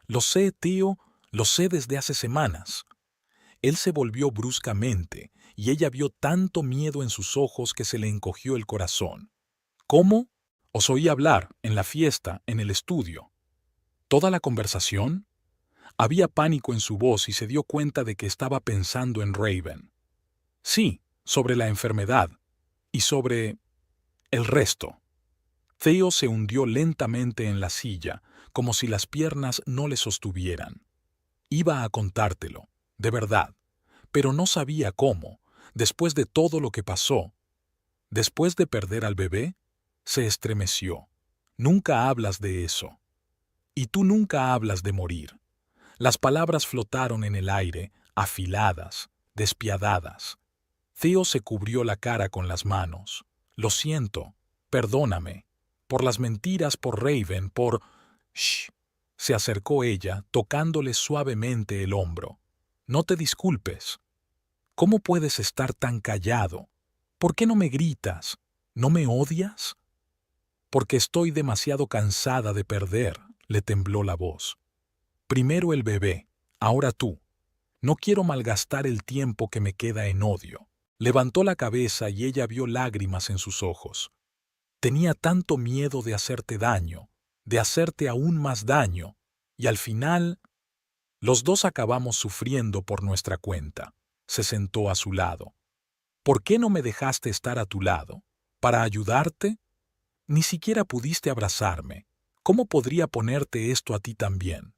lo sé, Theo, lo sé desde hace semanas. Él se volvió bruscamente y ella vio tanto miedo en sus ojos que se le encogió el corazón. ¿Cómo? Os oí hablar, en la fiesta, en el estudio. ¿Toda la conversación? Había pánico en su voz y se dio cuenta de que estaba pensando en Raven. Sí, sobre la enfermedad y sobre el resto. Theo se hundió lentamente en la silla, como si las piernas no le sostuvieran. Iba a contártelo, de verdad, pero no sabía cómo, después de todo lo que pasó. Después de perder al bebé, se estremeció. Nunca hablas de eso. Y tú nunca hablas de morir. Las palabras flotaron en el aire, afiladas, despiadadas. Theo se cubrió la cara con las manos. Lo siento, perdóname. Por las mentiras, por Raven, por... Shh. Se acercó ella, tocándole suavemente el hombro. No te disculpes. ¿Cómo puedes estar tan callado? ¿Por qué no me gritas? ¿No me odias? Porque estoy demasiado cansada de perder, le tembló la voz. Primero el bebé, ahora tú. No quiero malgastar el tiempo que me queda en odio. Levantó la cabeza y ella vio lágrimas en sus ojos. Tenía tanto miedo de hacerte daño, de hacerte aún más daño, y al final, los dos acabamos sufriendo por nuestra cuenta. Se sentó a su lado. ¿Por qué no me dejaste estar a tu lado? ¿Para ayudarte? Ni siquiera pudiste abrazarme. ¿Cómo podría ponerte esto a ti también?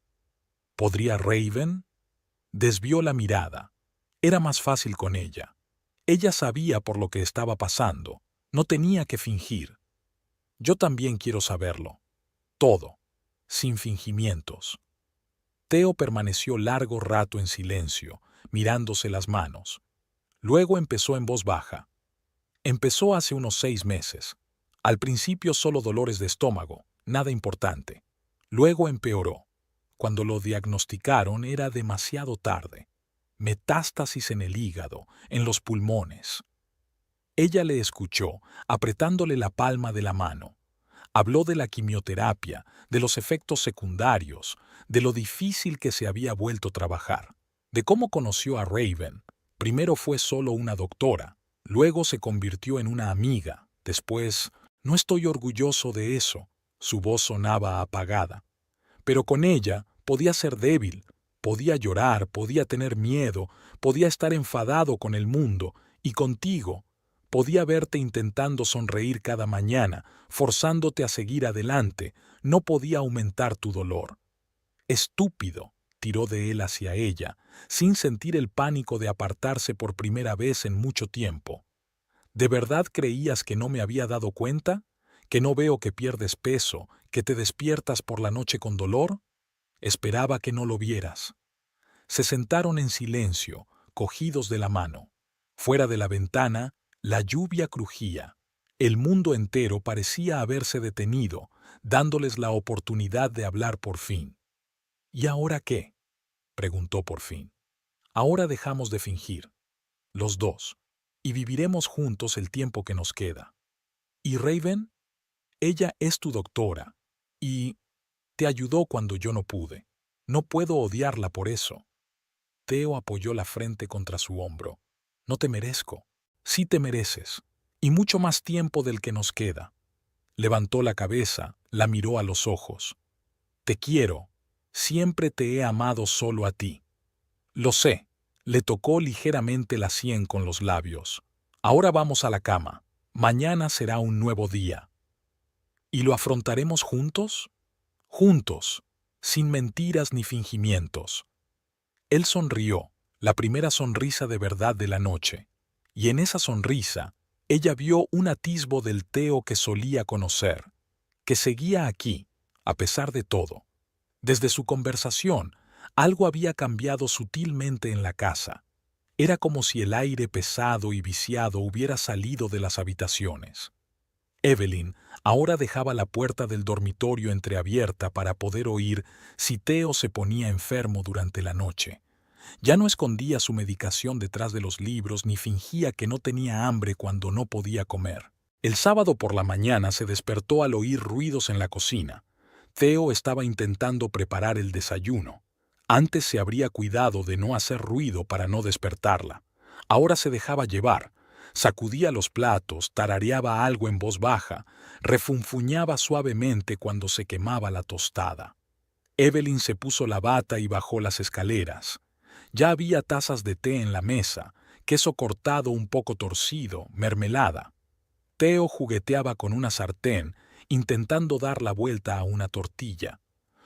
¿Podría Raven? Desvió la mirada. Era más fácil con ella. Ella sabía por lo que estaba pasando. No tenía que fingir. Yo también quiero saberlo. Todo. Sin fingimientos. Theo permaneció largo rato en silencio, mirándose las manos. Luego empezó en voz baja. Empezó hace unos 6 meses. Al principio solo dolores de estómago, nada importante. Luego empeoró. Cuando lo diagnosticaron era demasiado tarde. Metástasis en el hígado, en los pulmones. Ella le escuchó, apretándole la palma de la mano. Habló de la quimioterapia, de los efectos secundarios, de lo difícil que se había vuelto a trabajar, de cómo conoció a Raven. Primero fue solo una doctora, luego se convirtió en una amiga, después, no estoy orgulloso de eso, su voz sonaba apagada. Pero con ella podía ser débil, podía llorar, podía tener miedo, podía estar enfadado con el mundo, y contigo, podía verte intentando sonreír cada mañana, forzándote a seguir adelante, no podía aumentar tu dolor. Estúpido, tiró de él hacia ella, sin sentir el pánico de apartarse por primera vez en mucho tiempo. ¿De verdad creías que no me había dado cuenta? ¿Que no veo que pierdes peso, que te despiertas por la noche con dolor? Esperaba que no lo vieras. Se sentaron en silencio, cogidos de la mano. Fuera de la ventana, la lluvia crujía. El mundo entero parecía haberse detenido, dándoles la oportunidad de hablar por fin. ¿Y ahora qué? Preguntó por fin. Ahora dejamos de fingir, los dos, y viviremos juntos el tiempo que nos queda. ¿Y Raven? Ella es tu doctora, y te ayudó cuando yo no pude. No puedo odiarla por eso. Theo apoyó la frente contra su hombro. No te merezco. Sí te mereces, y mucho más tiempo del que nos queda. Levantó la cabeza, la miró a los ojos. Te quiero. Siempre te he amado solo a ti. Lo sé. Le tocó ligeramente la sien con los labios. Ahora vamos a la cama. Mañana será un nuevo día. ¿Y lo afrontaremos juntos? Juntos, sin mentiras ni fingimientos. Él sonrió, la primera sonrisa de verdad de la noche. Y en esa sonrisa, ella vio un atisbo del Theo que solía conocer, que seguía aquí, a pesar de todo. Desde su conversación, algo había cambiado sutilmente en la casa. Era como si el aire pesado y viciado hubiera salido de las habitaciones. Evelyn ahora dejaba la puerta del dormitorio entreabierta para poder oír si Theo se ponía enfermo durante la noche. Ya no escondía su medicación detrás de los libros ni fingía que no tenía hambre cuando no podía comer. El sábado por la mañana se despertó al oír ruidos en la cocina. Theo estaba intentando preparar el desayuno. Antes se habría cuidado de no hacer ruido para no despertarla. Ahora se dejaba llevar. Sacudía los platos, tarareaba algo en voz baja, refunfuñaba suavemente cuando se quemaba la tostada. Evelyn se puso la bata y bajó las escaleras. Ya había tazas de té en la mesa, queso cortado un poco torcido, mermelada. Theo jugueteaba con una sartén, intentando dar la vuelta a una tortilla.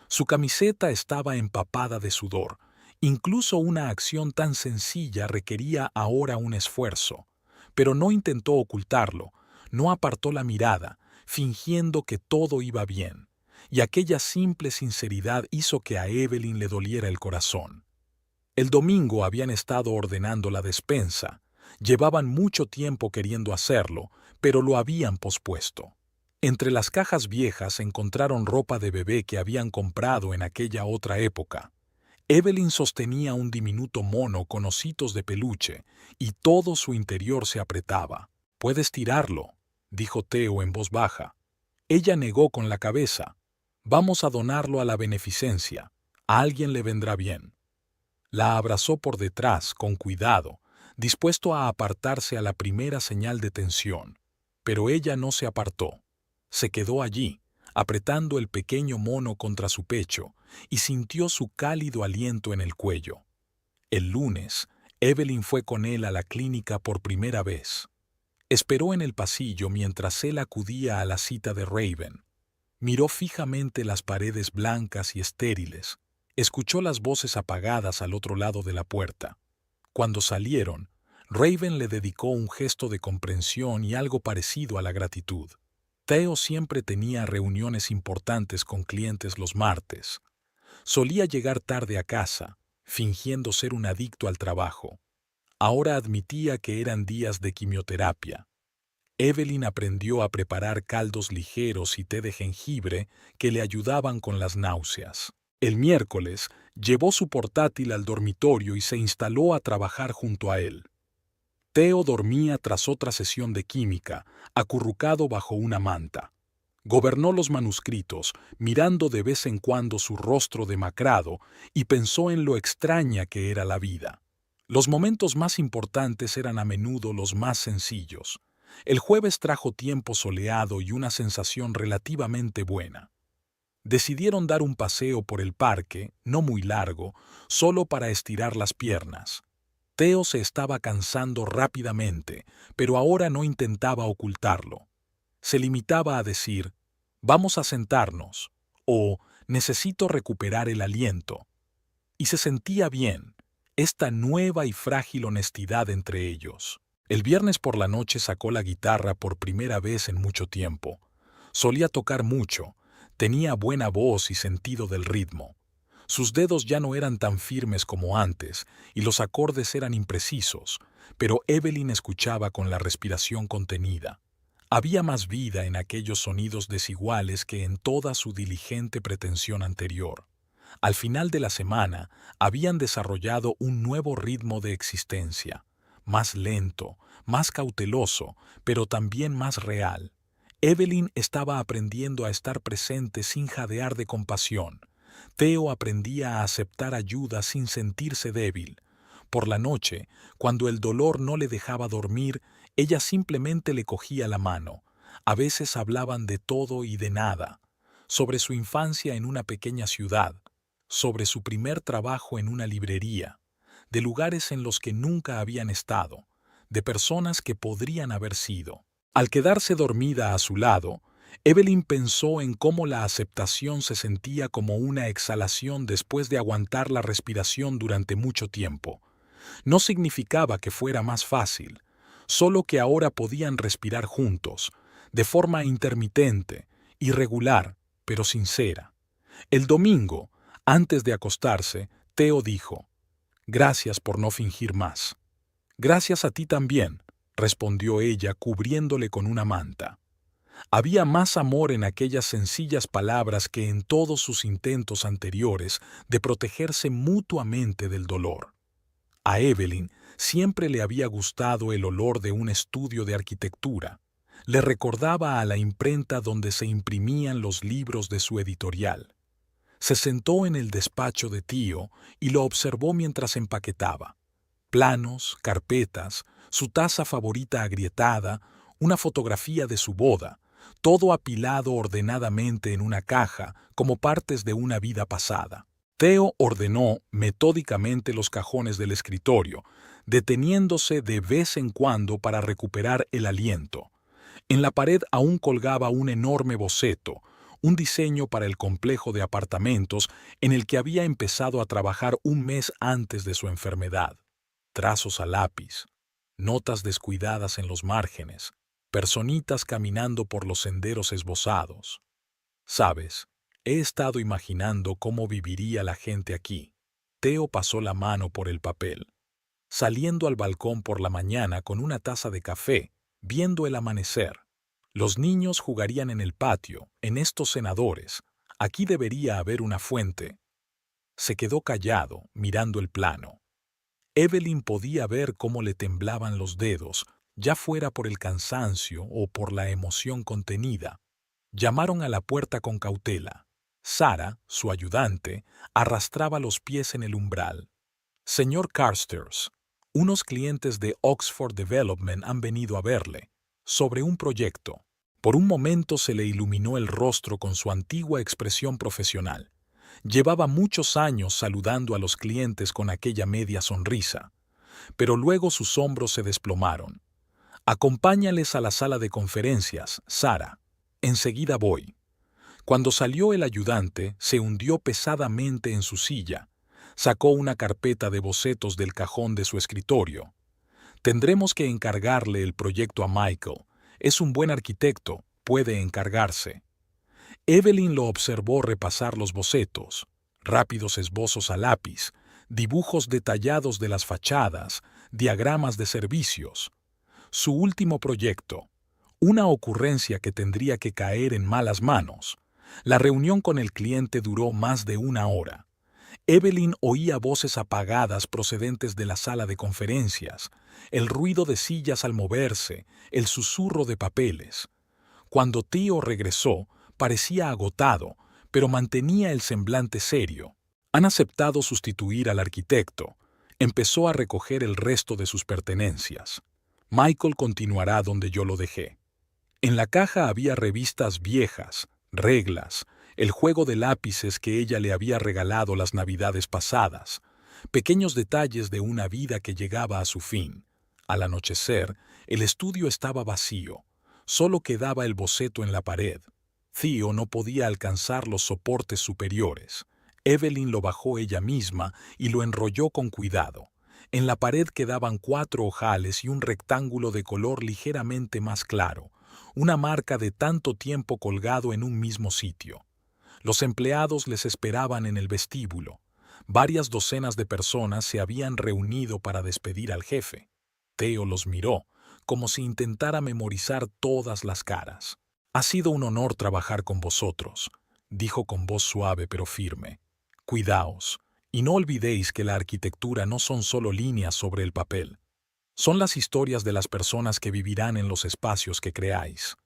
Su camiseta estaba empapada de sudor. Incluso una acción tan sencilla requería ahora un esfuerzo. Pero no intentó ocultarlo, no apartó la mirada, fingiendo que todo iba bien. Y aquella simple sinceridad hizo que a Evelyn le doliera el corazón. El domingo habían estado ordenando la despensa. Llevaban mucho tiempo queriendo hacerlo, pero lo habían pospuesto. Entre las cajas viejas encontraron ropa de bebé que habían comprado en aquella otra época. Evelyn sostenía un diminuto mono con ositos de peluche, y todo su interior se apretaba. «Puedes tirarlo», dijo Theo en voz baja. Ella negó con la cabeza. «Vamos a donarlo a la beneficencia. A alguien le vendrá bien». La abrazó por detrás, con cuidado, dispuesto a apartarse a la primera señal de tensión. Pero ella no se apartó. Se quedó allí, apretando el pequeño mono contra su pecho, y sintió su cálido aliento en el cuello. El lunes, Evelyn fue con él a la clínica por primera vez. Esperó en el pasillo mientras él acudía a la cita de Raven. Miró fijamente las paredes blancas y estériles. Escuchó las voces apagadas al otro lado de la puerta. Cuando salieron, Raven le dedicó un gesto de comprensión y algo parecido a la gratitud. Theo siempre tenía reuniones importantes con clientes los martes. Solía llegar tarde a casa, fingiendo ser un adicto al trabajo. Ahora admitía que eran días de quimioterapia. Evelyn aprendió a preparar caldos ligeros y té de jengibre que le ayudaban con las náuseas. El miércoles, llevó su portátil al dormitorio y se instaló a trabajar junto a él. Theo dormía tras otra sesión de química, acurrucado bajo una manta. Gobernó los manuscritos, mirando de vez en cuando su rostro demacrado, y pensó en lo extraña que era la vida. Los momentos más importantes eran a menudo los más sencillos. El jueves trajo tiempo soleado y una sensación relativamente buena. Decidieron dar un paseo por el parque, no muy largo, solo para estirar las piernas. Theo se estaba cansando rápidamente, pero ahora no intentaba ocultarlo. Se limitaba a decir, «Vamos a sentarnos», o «Necesito recuperar el aliento». Y se sentía bien, esta nueva y frágil honestidad entre ellos. El viernes por la noche sacó la guitarra por primera vez en mucho tiempo. Solía tocar mucho, tenía buena voz y sentido del ritmo. Sus dedos ya no eran tan firmes como antes y los acordes eran imprecisos, pero Evelyn escuchaba con la respiración contenida. Había más vida en aquellos sonidos desiguales que en toda su diligente pretensión anterior. Al final de la semana habían desarrollado un nuevo ritmo de existencia, más lento, más cauteloso, pero también más real. Evelyn estaba aprendiendo a estar presente sin jadear de compasión. Theo aprendía a aceptar ayuda sin sentirse débil. Por la noche, cuando el dolor no le dejaba dormir, ella simplemente le cogía la mano. A veces hablaban de todo y de nada, sobre su infancia en una pequeña ciudad, sobre su primer trabajo en una librería, de lugares en los que nunca habían estado, de personas que podrían haber sido. Al quedarse dormida a su lado, Evelyn pensó en cómo la aceptación se sentía como una exhalación después de aguantar la respiración durante mucho tiempo. No significaba que fuera más fácil, solo que ahora podían respirar juntos, de forma intermitente, irregular, pero sincera. El domingo, antes de acostarse, Theo dijo, «Gracias por no fingir más». «Gracias a ti también», respondió ella cubriéndole con una manta. Había más amor en aquellas sencillas palabras que en todos sus intentos anteriores de protegerse mutuamente del dolor. A Evelyn siempre le había gustado el olor de un estudio de arquitectura. Le recordaba a la imprenta donde se imprimían los libros de su editorial. Se sentó en el despacho de Tío y lo observó mientras empaquetaba. Planos, carpetas, su taza favorita agrietada, una fotografía de su boda, todo apilado ordenadamente en una caja como partes de una vida pasada. Theo ordenó metódicamente los cajones del escritorio, deteniéndose de vez en cuando para recuperar el aliento. En la pared aún colgaba un enorme boceto, un diseño para el complejo de apartamentos en el que había empezado a trabajar un mes antes de su enfermedad. Trazos a lápiz, notas descuidadas en los márgenes, personitas caminando por los senderos esbozados. Sabes, he estado imaginando cómo viviría la gente aquí. Theo pasó la mano por el papel. Saliendo al balcón por la mañana con una taza de café, viendo el amanecer. Los niños jugarían en el patio, en estos cenadores. Aquí debería haber una fuente. Se quedó callado, mirando el plano. Evelyn podía ver cómo le temblaban los dedos, ya fuera por el cansancio o por la emoción contenida. Llamaron a la puerta con cautela. Sara, su ayudante, arrastraba los pies en el umbral. Señor Carstairs, unos clientes de Oxford Development han venido a verle, sobre un proyecto. Por un momento se le iluminó el rostro con su antigua expresión profesional. Llevaba muchos años saludando a los clientes con aquella media sonrisa, pero luego sus hombros se desplomaron. Acompáñales a la sala de conferencias, Sara. Enseguida voy. Cuando salió el ayudante, se hundió pesadamente en su silla. Sacó una carpeta de bocetos del cajón de su escritorio. Tendremos que encargarle el proyecto a Michael. Es un buen arquitecto, puede encargarse. Evelyn lo observó repasar los bocetos, rápidos esbozos a lápiz, dibujos detallados de las fachadas, diagramas de servicios. Su último proyecto, una ocurrencia que tendría que caer en malas manos. La reunión con el cliente duró más de una hora. Evelyn oía voces apagadas procedentes de la sala de conferencias, el ruido de sillas al moverse, el susurro de papeles. Cuando Tío regresó, parecía agotado, pero mantenía el semblante serio. Han aceptado sustituir al arquitecto. Empezó a recoger el resto de sus pertenencias. Michael continuará donde yo lo dejé. En la caja había revistas viejas, reglas, el juego de lápices que ella le había regalado las navidades pasadas, pequeños detalles de una vida que llegaba a su fin. Al anochecer, el estudio estaba vacío. Solo quedaba el boceto en la pared. Theo no podía alcanzar los soportes superiores. Evelyn lo bajó ella misma y lo enrolló con cuidado. En la pared quedaban 4 ojales y un rectángulo de color ligeramente más claro, una marca de tanto tiempo colgado en un mismo sitio. Los empleados les esperaban en el vestíbulo. Varias docenas de personas se habían reunido para despedir al jefe. Theo los miró, como si intentara memorizar todas las caras. «Ha sido un honor trabajar con vosotros», dijo con voz suave pero firme. «Cuidaos, y no olvidéis que la arquitectura no son solo líneas sobre el papel. Son las historias de las personas que vivirán en los espacios que creáis».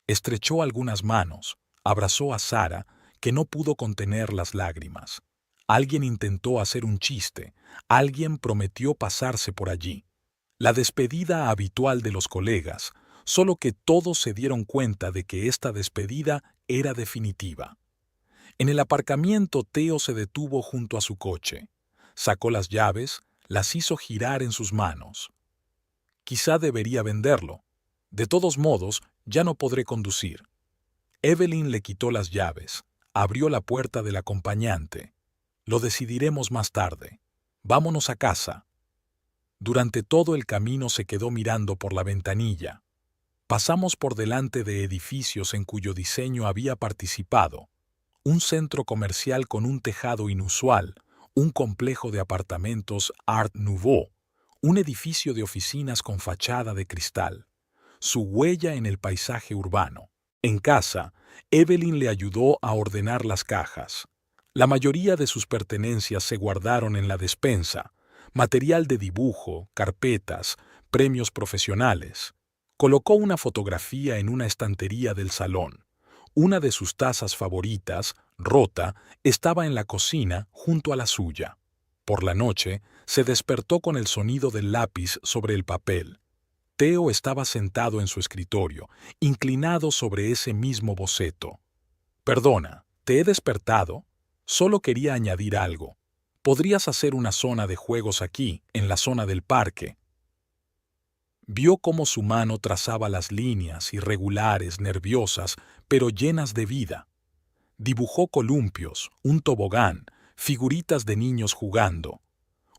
Estrechó algunas manos, abrazó a Sara, que no pudo contener las lágrimas. Alguien intentó hacer un chiste, alguien prometió pasarse por allí. La despedida habitual de los colegas, solo que todos se dieron cuenta de que esta despedida era definitiva. En el aparcamiento Theo se detuvo junto a su coche. Sacó las llaves, las hizo girar en sus manos. Quizá debería venderlo. De todos modos, ya no podré conducir. Evelyn le quitó las llaves, abrió la puerta del acompañante. Lo decidiremos más tarde. Vámonos a casa. Durante todo el camino se quedó mirando por la ventanilla. Pasamos por delante de edificios en cuyo diseño había participado. Un centro comercial con un tejado inusual, un complejo de apartamentos Art Nouveau, un edificio de oficinas con fachada de cristal. Su huella en el paisaje urbano. En casa, Evelyn le ayudó a ordenar las cajas. La mayoría de sus pertenencias se guardaron en la despensa, material de dibujo, carpetas, premios profesionales. Colocó una fotografía en una estantería del salón. Una de sus tazas favoritas, rota, estaba en la cocina junto a la suya. Por la noche, se despertó con el sonido del lápiz sobre el papel. Theo estaba sentado en su escritorio, inclinado sobre ese mismo boceto. «Perdona, ¿te he despertado? Solo quería añadir algo. Podrías hacer una zona de juegos aquí, en la zona del parque». Vio cómo su mano trazaba las líneas, irregulares, nerviosas, pero llenas de vida. Dibujó columpios, un tobogán, figuritas de niños jugando.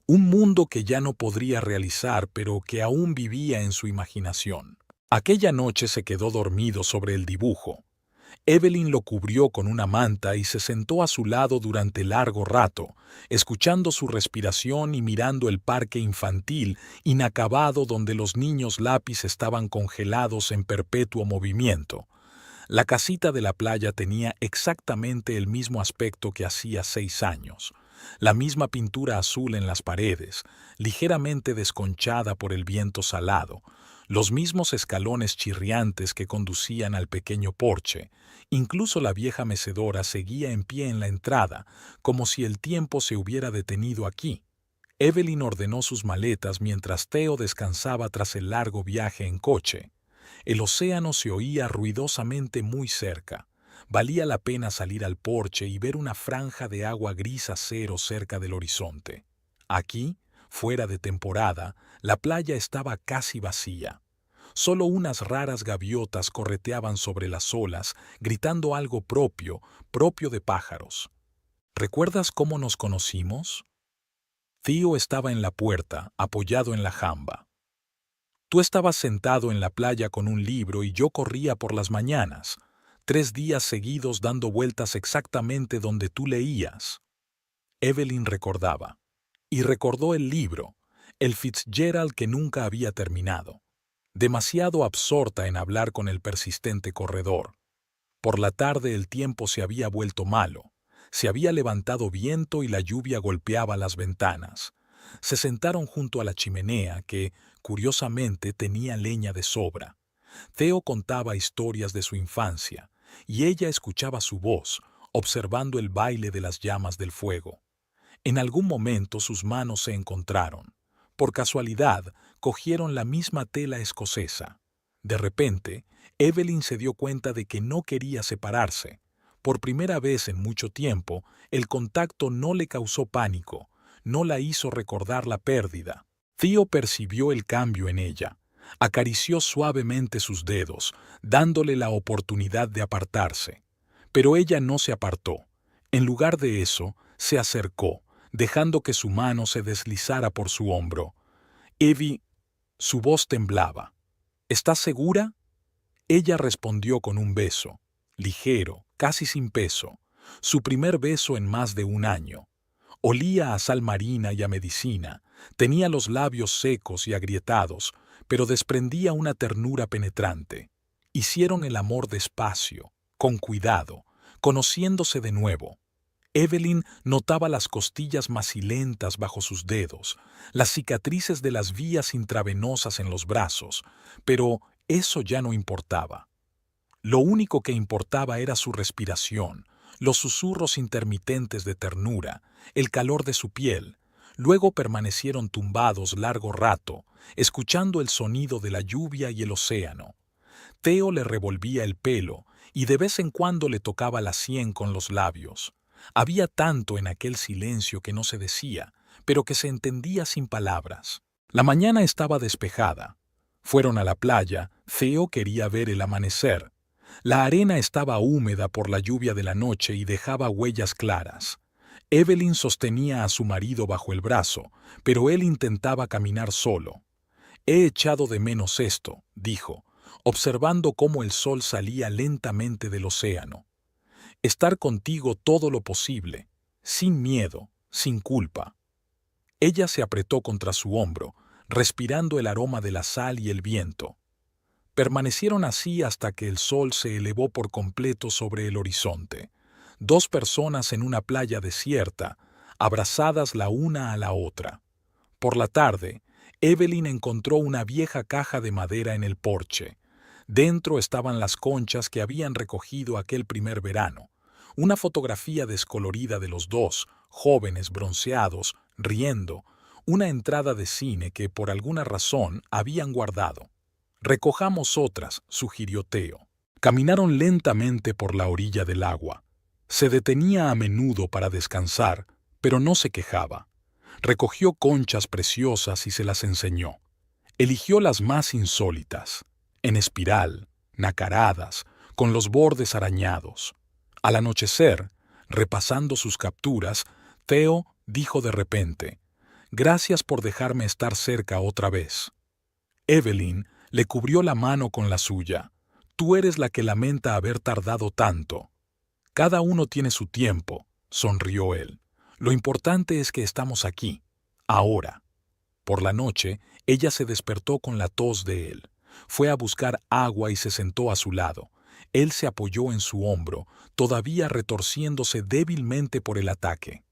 Un mundo que ya no podría realizar, pero que aún vivía en su imaginación. Aquella noche se quedó dormido sobre el dibujo. Evelyn lo cubrió con una manta y se sentó a su lado durante largo rato, escuchando su respiración y mirando el parque infantil inacabado donde los niños lápiz estaban congelados en perpetuo movimiento. La casita de la playa tenía exactamente el mismo aspecto que hacía 6 años. La misma pintura azul en las paredes, ligeramente desconchada por el viento salado, los mismos escalones chirriantes que conducían al pequeño porche. Incluso la vieja mecedora seguía en pie en la entrada, como si el tiempo se hubiera detenido aquí. Evelyn ordenó sus maletas mientras Theo descansaba tras el largo viaje en coche. El océano se oía ruidosamente muy cerca. Valía la pena salir al porche y ver una franja de agua gris acero cerca del horizonte. Aquí, fuera de temporada, la playa estaba casi vacía. Solo unas raras gaviotas correteaban sobre las olas, gritando algo propio de pájaros. ¿Recuerdas cómo nos conocimos? Theo estaba en la puerta, apoyado en la jamba. Tú estabas sentado en la playa con un libro y yo corría por las mañanas, 3 días seguidos dando vueltas exactamente donde tú leías. Evelyn recordaba. Y recordó el libro, el Fitzgerald que nunca había terminado. Demasiado absorta en hablar con el persistente corredor. Por la tarde el tiempo se había vuelto malo. Se había levantado viento y la lluvia golpeaba las ventanas. Se sentaron junto a la chimenea que, curiosamente, tenía leña de sobra. Theo contaba historias de su infancia, y ella escuchaba su voz, observando el baile de las llamas del fuego. En algún momento sus manos se encontraron. Por casualidad, cogieron la misma tela escocesa. De repente, Evelyn se dio cuenta de que no quería separarse. Por primera vez en mucho tiempo, el contacto no le causó pánico, no la hizo recordar la pérdida. Theo percibió el cambio en ella. Acarició suavemente sus dedos, dándole la oportunidad de apartarse. Pero ella no se apartó. En lugar de eso, se acercó, dejando que su mano se deslizara por su hombro. Evie, su voz temblaba. ¿Estás segura? Ella respondió con un beso, ligero, casi sin peso, su primer beso en más de 1 año. Olía a sal marina y a medicina, tenía los labios secos y agrietados, pero desprendía una ternura penetrante. Hicieron el amor despacio, con cuidado, conociéndose de nuevo. Evelyn notaba las costillas macilentas bajo sus dedos, las cicatrices de las vías intravenosas en los brazos, pero eso ya no importaba. Lo único que importaba era su respiración, los susurros intermitentes de ternura, el calor de su piel. Luego permanecieron tumbados largo rato, escuchando el sonido de la lluvia y el océano. Theo le revolvía el pelo y de vez en cuando le tocaba la sien con los labios. Había tanto en aquel silencio que no se decía, pero que se entendía sin palabras. La mañana estaba despejada. Fueron a la playa. Theo quería ver el amanecer. La arena estaba húmeda por la lluvia de la noche y dejaba huellas claras. Evelyn sostenía a su marido bajo el brazo, pero él intentaba caminar solo. «He echado de menos esto», dijo, observando cómo el sol salía lentamente del océano. «Estar contigo todo lo posible, sin miedo, sin culpa». Ella se apretó contra su hombro, respirando el aroma de la sal y el viento. Permanecieron así hasta que el sol se elevó por completo sobre el horizonte. 2 personas en una playa desierta, abrazadas la una a la otra. Por la tarde, Evelyn encontró una vieja caja de madera en el porche. Dentro estaban las conchas que habían recogido aquel primer verano, una fotografía descolorida de los dos, jóvenes bronceados, riendo, una entrada de cine que por alguna razón habían guardado. Recojamos otras, sugirió Theo. Caminaron lentamente por la orilla del agua. Se detenía a menudo para descansar, pero no se quejaba. Recogió conchas preciosas y se las enseñó. Eligió las más insólitas, en espiral, nacaradas, con los bordes arañados. Al anochecer, repasando sus capturas, Theo dijo de repente: «Gracias por dejarme estar cerca otra vez». Evelyn le cubrió la mano con la suya. «Tú eres la que lamenta haber tardado tanto». «Cada uno tiene su tiempo», sonrió él. «Lo importante es que estamos aquí, ahora». Por la noche, ella se despertó con la tos de él. Fue a buscar agua y se sentó a su lado. Él se apoyó en su hombro, todavía retorciéndose débilmente por el ataque.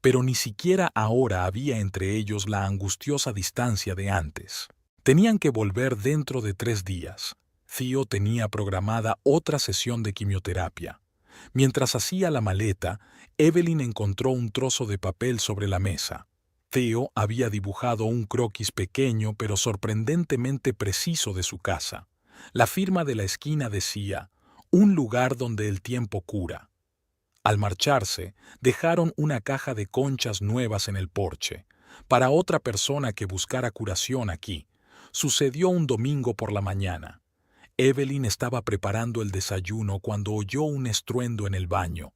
Pero ni siquiera ahora había entre ellos la angustiosa distancia de antes. Tenían que volver dentro de 3 días. Theo tenía programada otra sesión de quimioterapia. Mientras hacía la maleta, Evelyn encontró un trozo de papel sobre la mesa. Theo había dibujado un croquis pequeño pero sorprendentemente preciso de su casa. La firma de la esquina decía: «Un lugar donde el tiempo cura». Al marcharse, dejaron una caja de conchas nuevas en el porche. Para otra persona que buscara curación aquí. Sucedió un domingo por la mañana. Evelyn estaba preparando el desayuno cuando oyó un estruendo en el baño.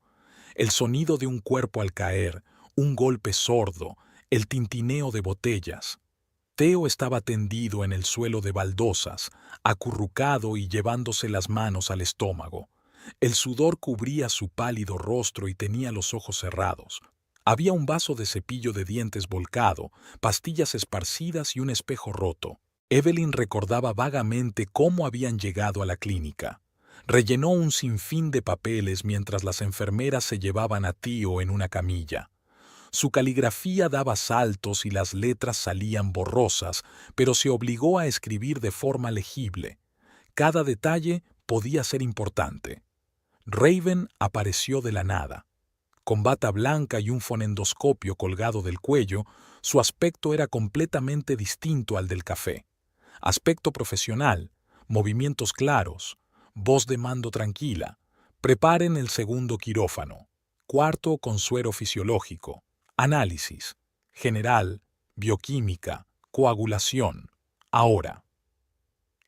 El sonido de un cuerpo al caer, un golpe sordo, el tintineo de botellas. Theo estaba tendido en el suelo de baldosas, acurrucado y llevándose las manos al estómago. El sudor cubría su pálido rostro y tenía los ojos cerrados. Había un vaso de cepillo de dientes volcado, pastillas esparcidas y un espejo roto. Evelyn recordaba vagamente cómo habían llegado a la clínica. Rellenó un sinfín de papeles mientras las enfermeras se llevaban a Theo en una camilla. Su caligrafía daba saltos y las letras salían borrosas, pero se obligó a escribir de forma legible. Cada detalle podía ser importante. Raven apareció de la nada. Con bata blanca y un fonendoscopio colgado del cuello, su aspecto era completamente distinto al del café. Aspecto profesional, movimientos claros, voz de mando tranquila. Preparen el segundo quirófano. Cuarto con suero fisiológico. Análisis. General, bioquímica, coagulación. Ahora.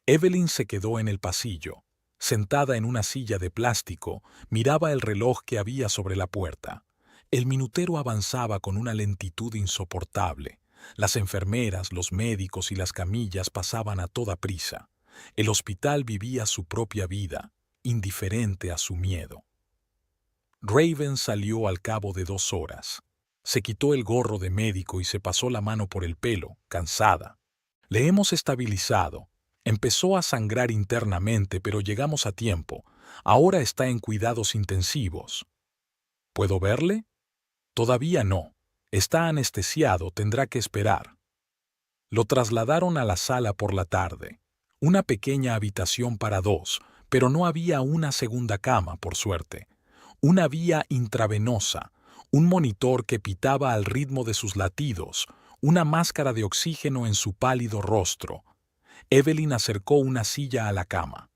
Evelyn se quedó en el pasillo. Sentada en una silla de plástico, miraba el reloj que había sobre la puerta. El minutero avanzaba con una lentitud insoportable. Las enfermeras, los médicos y las camillas pasaban a toda prisa. El hospital vivía su propia vida, indiferente a su miedo. Raven salió al cabo de 2 horas. Se quitó el gorro de médico y se pasó la mano por el pelo, cansada. «Le hemos estabilizado. Empezó a sangrar internamente, pero llegamos a tiempo. Ahora está en cuidados intensivos». «¿Puedo verle?» «Todavía no. Está anestesiado, tendrá que esperar». Lo trasladaron a la sala por la tarde. Una pequeña habitación para 2, pero no había una segunda cama, por suerte. Una vía intravenosa, un monitor que pitaba al ritmo de sus latidos, una máscara de oxígeno en su pálido rostro. Evelyn acercó una silla a la cama.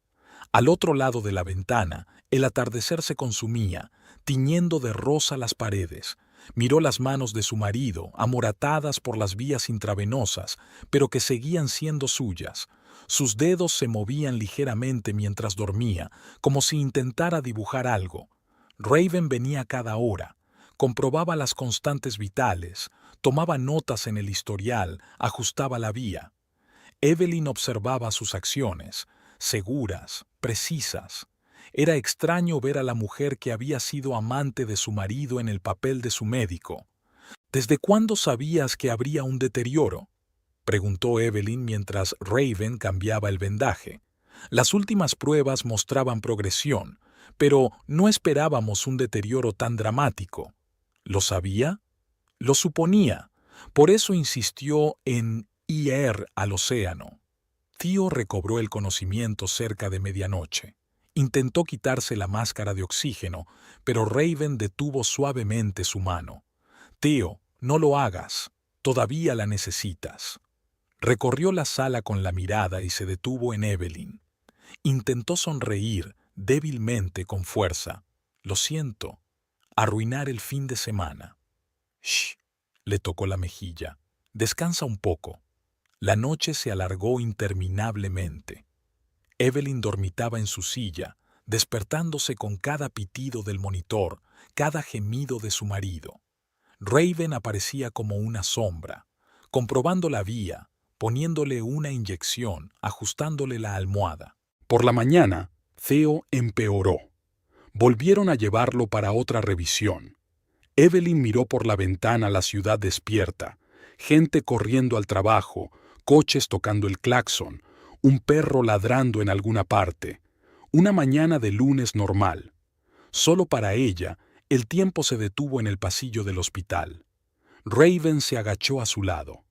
Al otro lado de la ventana, el atardecer se consumía, tiñendo de rosa las paredes. Miró las manos de su marido, amoratadas por las vías intravenosas, pero que seguían siendo suyas. Sus dedos se movían ligeramente mientras dormía, como si intentara dibujar algo. Raven venía cada hora. Comprobaba las constantes vitales, tomaba notas en el historial, ajustaba la vía. Evelyn observaba sus acciones, seguras, precisas. Era extraño ver a la mujer que había sido amante de su marido en el papel de su médico. «¿Desde cuándo sabías que habría un deterioro?», preguntó Evelyn mientras Raven cambiaba el vendaje. Las últimas pruebas mostraban progresión, pero no esperábamos un deterioro tan dramático. ¿Lo sabía? Lo suponía. Por eso insistió en ir al océano. Theo recobró el conocimiento cerca de medianoche. Intentó quitarse la máscara de oxígeno, pero Raven detuvo suavemente su mano. Theo, no lo hagas. Todavía la necesitas. Recorrió la sala con la mirada y se detuvo en Evelyn. Intentó sonreír, débilmente, con fuerza. Lo siento. Arruinar el fin de semana. Shh, le tocó la mejilla. Descansa un poco. La noche se alargó interminablemente. Evelyn dormitaba en su silla, despertándose con cada pitido del monitor, cada gemido de su marido. Raven aparecía como una sombra, comprobando la vía, poniéndole una inyección, ajustándole la almohada. Por la mañana, Theo empeoró. Volvieron a llevarlo para otra revisión. Evelyn miró por la ventana la ciudad despierta, gente corriendo al trabajo, coches tocando el claxon, un perro ladrando en alguna parte. Una mañana de lunes normal. Solo para ella, el tiempo se detuvo en el pasillo del hospital. Raven se agachó a su lado.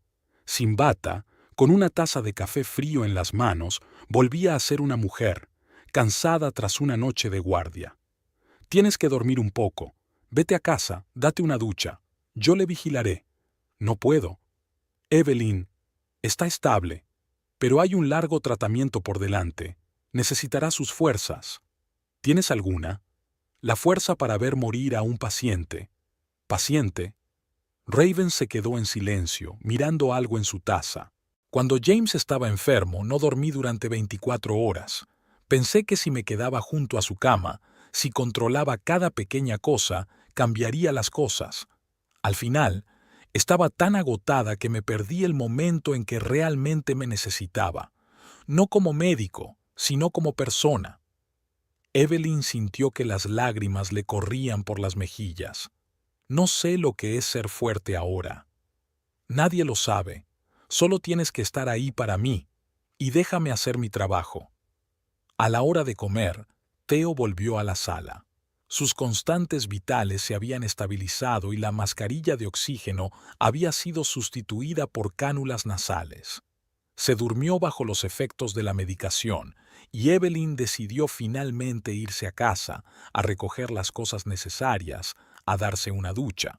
Sin bata, con una taza de café frío en las manos, volvía a ser una mujer, cansada tras una noche de guardia. Tienes que dormir un poco. Vete a casa, date una ducha. Yo le vigilaré. No puedo. Evelyn, está estable, pero hay un largo tratamiento por delante. Necesitará sus fuerzas. ¿Tienes alguna? La fuerza para ver morir a un paciente. ¿Paciente? Raven se quedó en silencio, mirando algo en su taza. Cuando James estaba enfermo, no dormí durante 24 horas. Pensé que si me quedaba junto a su cama, si controlaba cada pequeña cosa, cambiaría las cosas. Al final, estaba tan agotada que me perdí el momento en que realmente me necesitaba. No como médico, sino como persona. Evelyn sintió que las lágrimas le corrían por las mejillas. No sé lo que es ser fuerte ahora. Nadie lo sabe. Solo tienes que estar ahí para mí, y déjame hacer mi trabajo. A la hora de comer, Theo volvió a la sala. Sus constantes vitales se habían estabilizado y la mascarilla de oxígeno había sido sustituida por cánulas nasales. Se durmió bajo los efectos de la medicación y Evelyn decidió finalmente irse a casa, a recoger las cosas necesarias, a darse una ducha.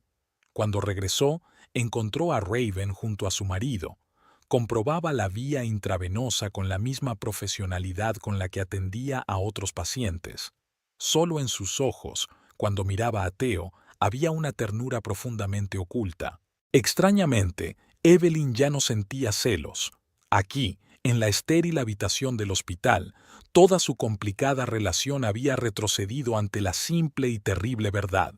Cuando regresó, encontró a Raven junto a su marido. Comprobaba la vía intravenosa con la misma profesionalidad con la que atendía a otros pacientes. Solo en sus ojos, cuando miraba a Theo, había una ternura profundamente oculta. Extrañamente, Evelyn ya no sentía celos. Aquí, en la estéril habitación del hospital, toda su complicada relación había retrocedido ante la simple y terrible verdad.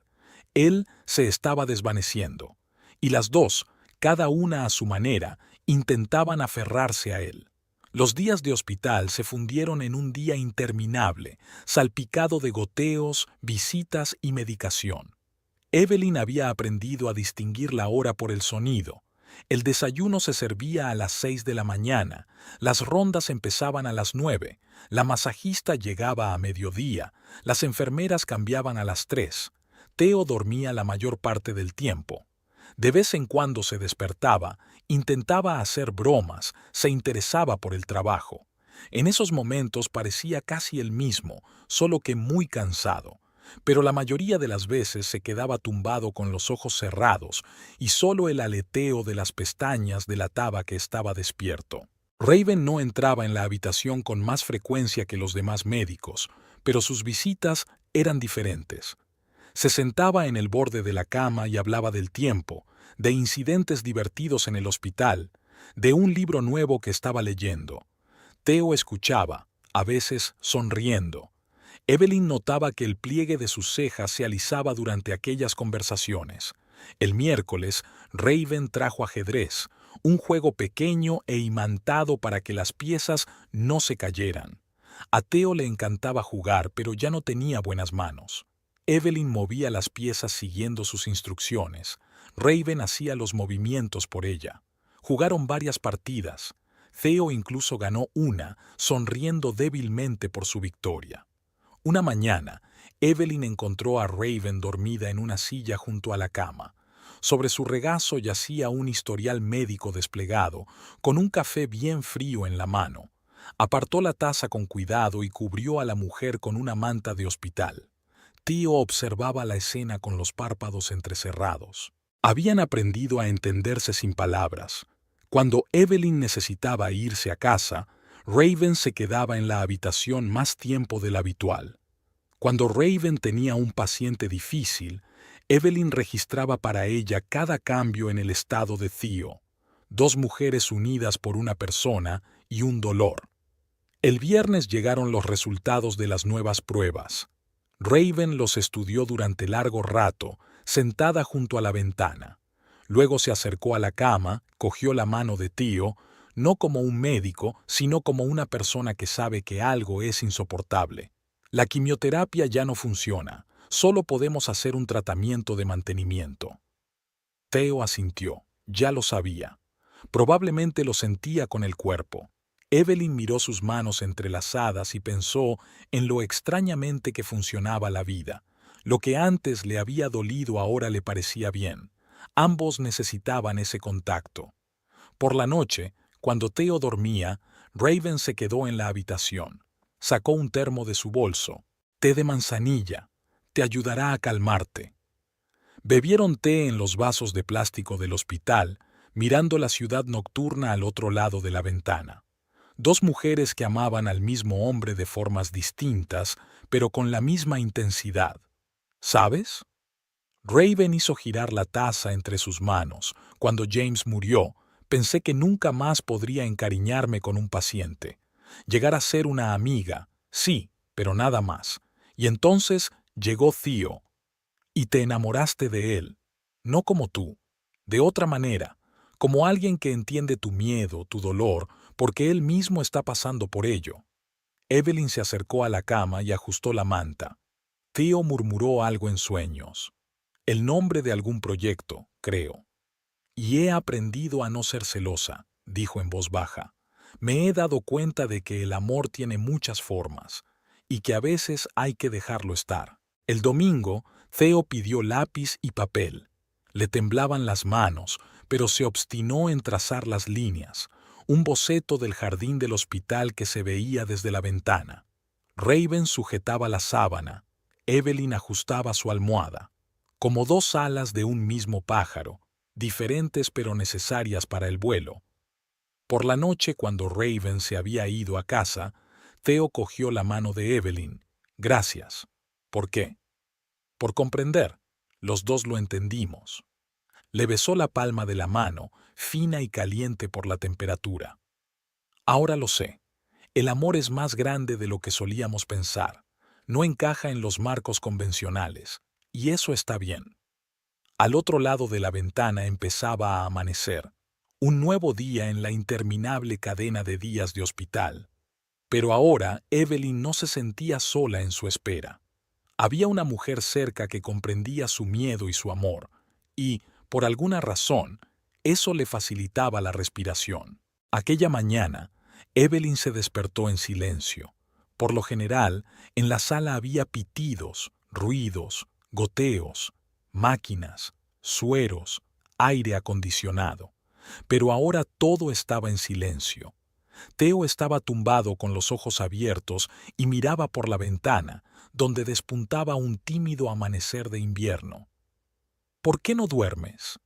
Él se estaba desvaneciendo, y las dos, cada una a su manera, intentaban aferrarse a él. Los días de hospital se fundieron en un día interminable, salpicado de goteos, visitas y medicación. Evelyn había aprendido a distinguir la hora por el sonido. El desayuno se servía a las 6 de la mañana, las rondas empezaban a las 9, la masajista llegaba a mediodía, las enfermeras cambiaban a las 3. Theo dormía la mayor parte del tiempo. De vez en cuando se despertaba, intentaba hacer bromas, se interesaba por el trabajo. En esos momentos parecía casi el mismo, solo que muy cansado. Pero la mayoría de las veces se quedaba tumbado con los ojos cerrados y solo el aleteo de las pestañas delataba que estaba despierto. Raven no entraba en la habitación con más frecuencia que los demás médicos, pero sus visitas eran diferentes. Se sentaba en el borde de la cama y hablaba del tiempo, de incidentes divertidos en el hospital, de un libro nuevo que estaba leyendo. Theo escuchaba, a veces sonriendo. Evelyn notaba que el pliegue de sus cejas se alisaba durante aquellas conversaciones. El miércoles, Raven trajo ajedrez, un juego pequeño e imantado para que las piezas no se cayeran. A Theo le encantaba jugar, pero ya no tenía buenas manos. Evelyn movía las piezas siguiendo sus instrucciones. Raven hacía los movimientos por ella. Jugaron varias partidas. Theo incluso ganó una, sonriendo débilmente por su victoria. Una mañana, Evelyn encontró a Raven dormida en una silla junto a la cama. Sobre su regazo yacía un historial médico desplegado, con un café bien frío en la mano. Apartó la taza con cuidado y cubrió a la mujer con una manta de hospital. Theo observaba la escena con los párpados entrecerrados. Habían aprendido a entenderse sin palabras. Cuando Evelyn necesitaba irse a casa, Raven se quedaba en la habitación más tiempo del habitual. Cuando Raven tenía un paciente difícil, Evelyn registraba para ella cada cambio en el estado de Theo. Dos mujeres unidas por una persona y un dolor. El viernes llegaron los resultados de las nuevas pruebas. Raven los estudió durante largo rato, sentada junto a la ventana. Luego se acercó a la cama, cogió la mano de Theo, no como un médico, sino como una persona que sabe que algo es insoportable. La quimioterapia ya no funciona, solo podemos hacer un tratamiento de mantenimiento. Theo asintió, ya lo sabía. Probablemente lo sentía con el cuerpo. Evelyn miró sus manos entrelazadas y pensó en lo extrañamente que funcionaba la vida. Lo que antes le había dolido ahora le parecía bien. Ambos necesitaban ese contacto. Por la noche, cuando Theo dormía, Raven se quedó en la habitación. Sacó un termo de su bolso. Té de manzanilla. Te ayudará a calmarte. Bebieron té en los vasos de plástico del hospital, mirando la ciudad nocturna al otro lado de la ventana. Dos mujeres que amaban al mismo hombre de formas distintas, pero con la misma intensidad. ¿Sabes? Raven hizo girar la taza entre sus manos. Cuando James murió, pensé que nunca más podría encariñarme con un paciente. Llegar a ser una amiga, sí, pero nada más. Y entonces llegó Theo. Y te enamoraste de él. No como tú. De otra manera. Como alguien que entiende tu miedo, tu dolor, porque él mismo está pasando por ello. Evelyn se acercó a la cama y ajustó la manta. Theo murmuró algo en sueños. El nombre de algún proyecto, creo. Y he aprendido a no ser celosa, dijo en voz baja. Me he dado cuenta de que el amor tiene muchas formas, y que a veces hay que dejarlo estar. El domingo, Theo pidió lápiz y papel. Le temblaban las manos, pero se obstinó en trazar las líneas, un boceto del jardín del hospital que se veía desde la ventana. Raven sujetaba la sábana, Evelyn ajustaba su almohada, como dos alas de un mismo pájaro, diferentes pero necesarias para el vuelo. Por la noche, cuando Raven se había ido a casa, Theo cogió la mano de Evelyn. Gracias. ¿Por qué? Por comprender. Los dos lo entendimos. Le besó la palma de la mano, fina y caliente por la temperatura. Ahora lo sé. El amor es más grande de lo que solíamos pensar. No encaja en los marcos convencionales, y eso está bien. Al otro lado de la ventana empezaba a amanecer, un nuevo día en la interminable cadena de días de hospital. Pero ahora Evelyn no se sentía sola en su espera. Había una mujer cerca que comprendía su miedo y su amor, y, por alguna razón, eso le facilitaba la respiración. Aquella mañana, Evelyn se despertó en silencio. Por lo general, en la sala había pitidos, ruidos, goteos, máquinas, sueros, aire acondicionado. Pero ahora todo estaba en silencio. Theo estaba tumbado con los ojos abiertos y miraba por la ventana, donde despuntaba un tímido amanecer de invierno. ¿Por qué no duermes?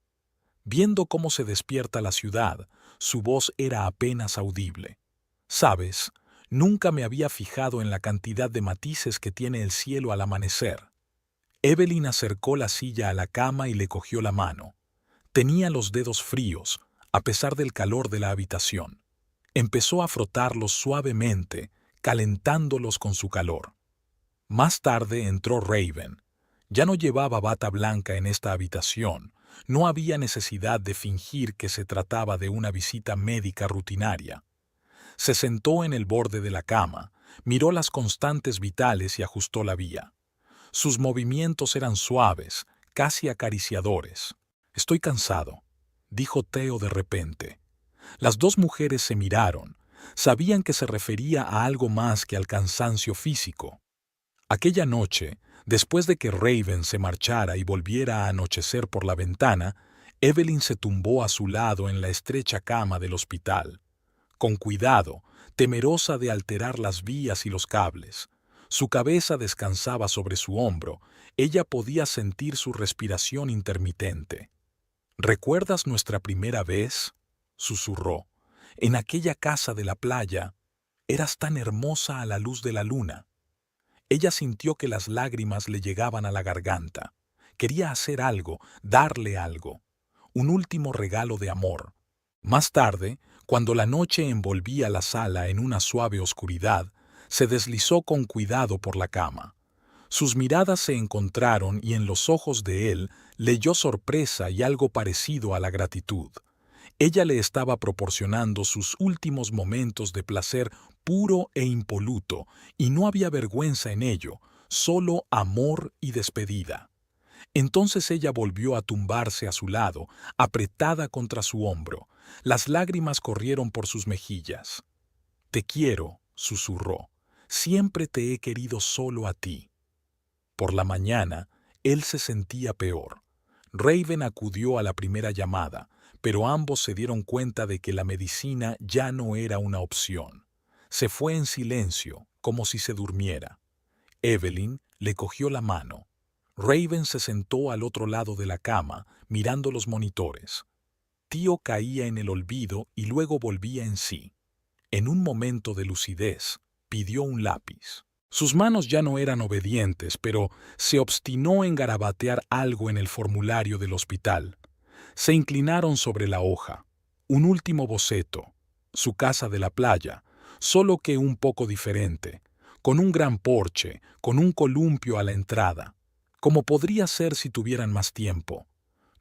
Viendo cómo se despierta la ciudad, su voz era apenas audible. ¿Sabes? Nunca me había fijado en la cantidad de matices que tiene el cielo al amanecer. Evelyn acercó la silla a la cama y le cogió la mano. Tenía los dedos fríos, a pesar del calor de la habitación. Empezó a frotarlos suavemente, calentándolos con su calor. Más tarde entró Raven. Ya no llevaba bata blanca en esta habitación. No había necesidad de fingir que se trataba de una visita médica rutinaria. Se sentó en el borde de la cama, miró las constantes vitales y ajustó la vía. Sus movimientos eran suaves, casi acariciadores. «Estoy cansado», dijo Theo de repente. Las dos mujeres se miraron. Sabían que se refería a algo más que al cansancio físico. Aquella noche, después de que Raven se marchara y volviera a anochecer por la ventana, Evelyn se tumbó a su lado en la estrecha cama del hospital. Con cuidado, temerosa de alterar las vías y los cables. Su cabeza descansaba sobre su hombro. Ella podía sentir su respiración intermitente. ¿Recuerdas nuestra primera vez?, susurró. En aquella casa de la playa, eras tan hermosa a la luz de la luna. Ella sintió que las lágrimas le llegaban a la garganta. Quería hacer algo, darle algo. Un último regalo de amor. Más tarde, cuando la noche envolvía la sala en una suave oscuridad, se deslizó con cuidado por la cama. Sus miradas se encontraron y en los ojos de él leyó sorpresa y algo parecido a la gratitud. Ella le estaba proporcionando sus últimos momentos de placer puro e impoluto, y no había vergüenza en ello, solo amor y despedida. Entonces ella volvió a tumbarse a su lado, apretada contra su hombro. Las lágrimas corrieron por sus mejillas. «Te quiero», susurró. «Siempre te he querido solo a ti». Por la mañana, él se sentía peor. Raven acudió a la primera llamada, pero ambos se dieron cuenta de que la medicina ya no era una opción. Se fue en silencio, como si se durmiera. Evelyn le cogió la mano. Raven se sentó al otro lado de la cama, mirando los monitores. Tío caía en el olvido y luego volvía en sí. En un momento de lucidez, pidió un lápiz. Sus manos ya no eran obedientes, pero se obstinó en garabatear algo en el formulario del hospital. Se inclinaron sobre la hoja. Un último boceto. Su casa de la playa, solo que un poco diferente, con un gran porche, con un columpio a la entrada. Como podría ser si tuvieran más tiempo.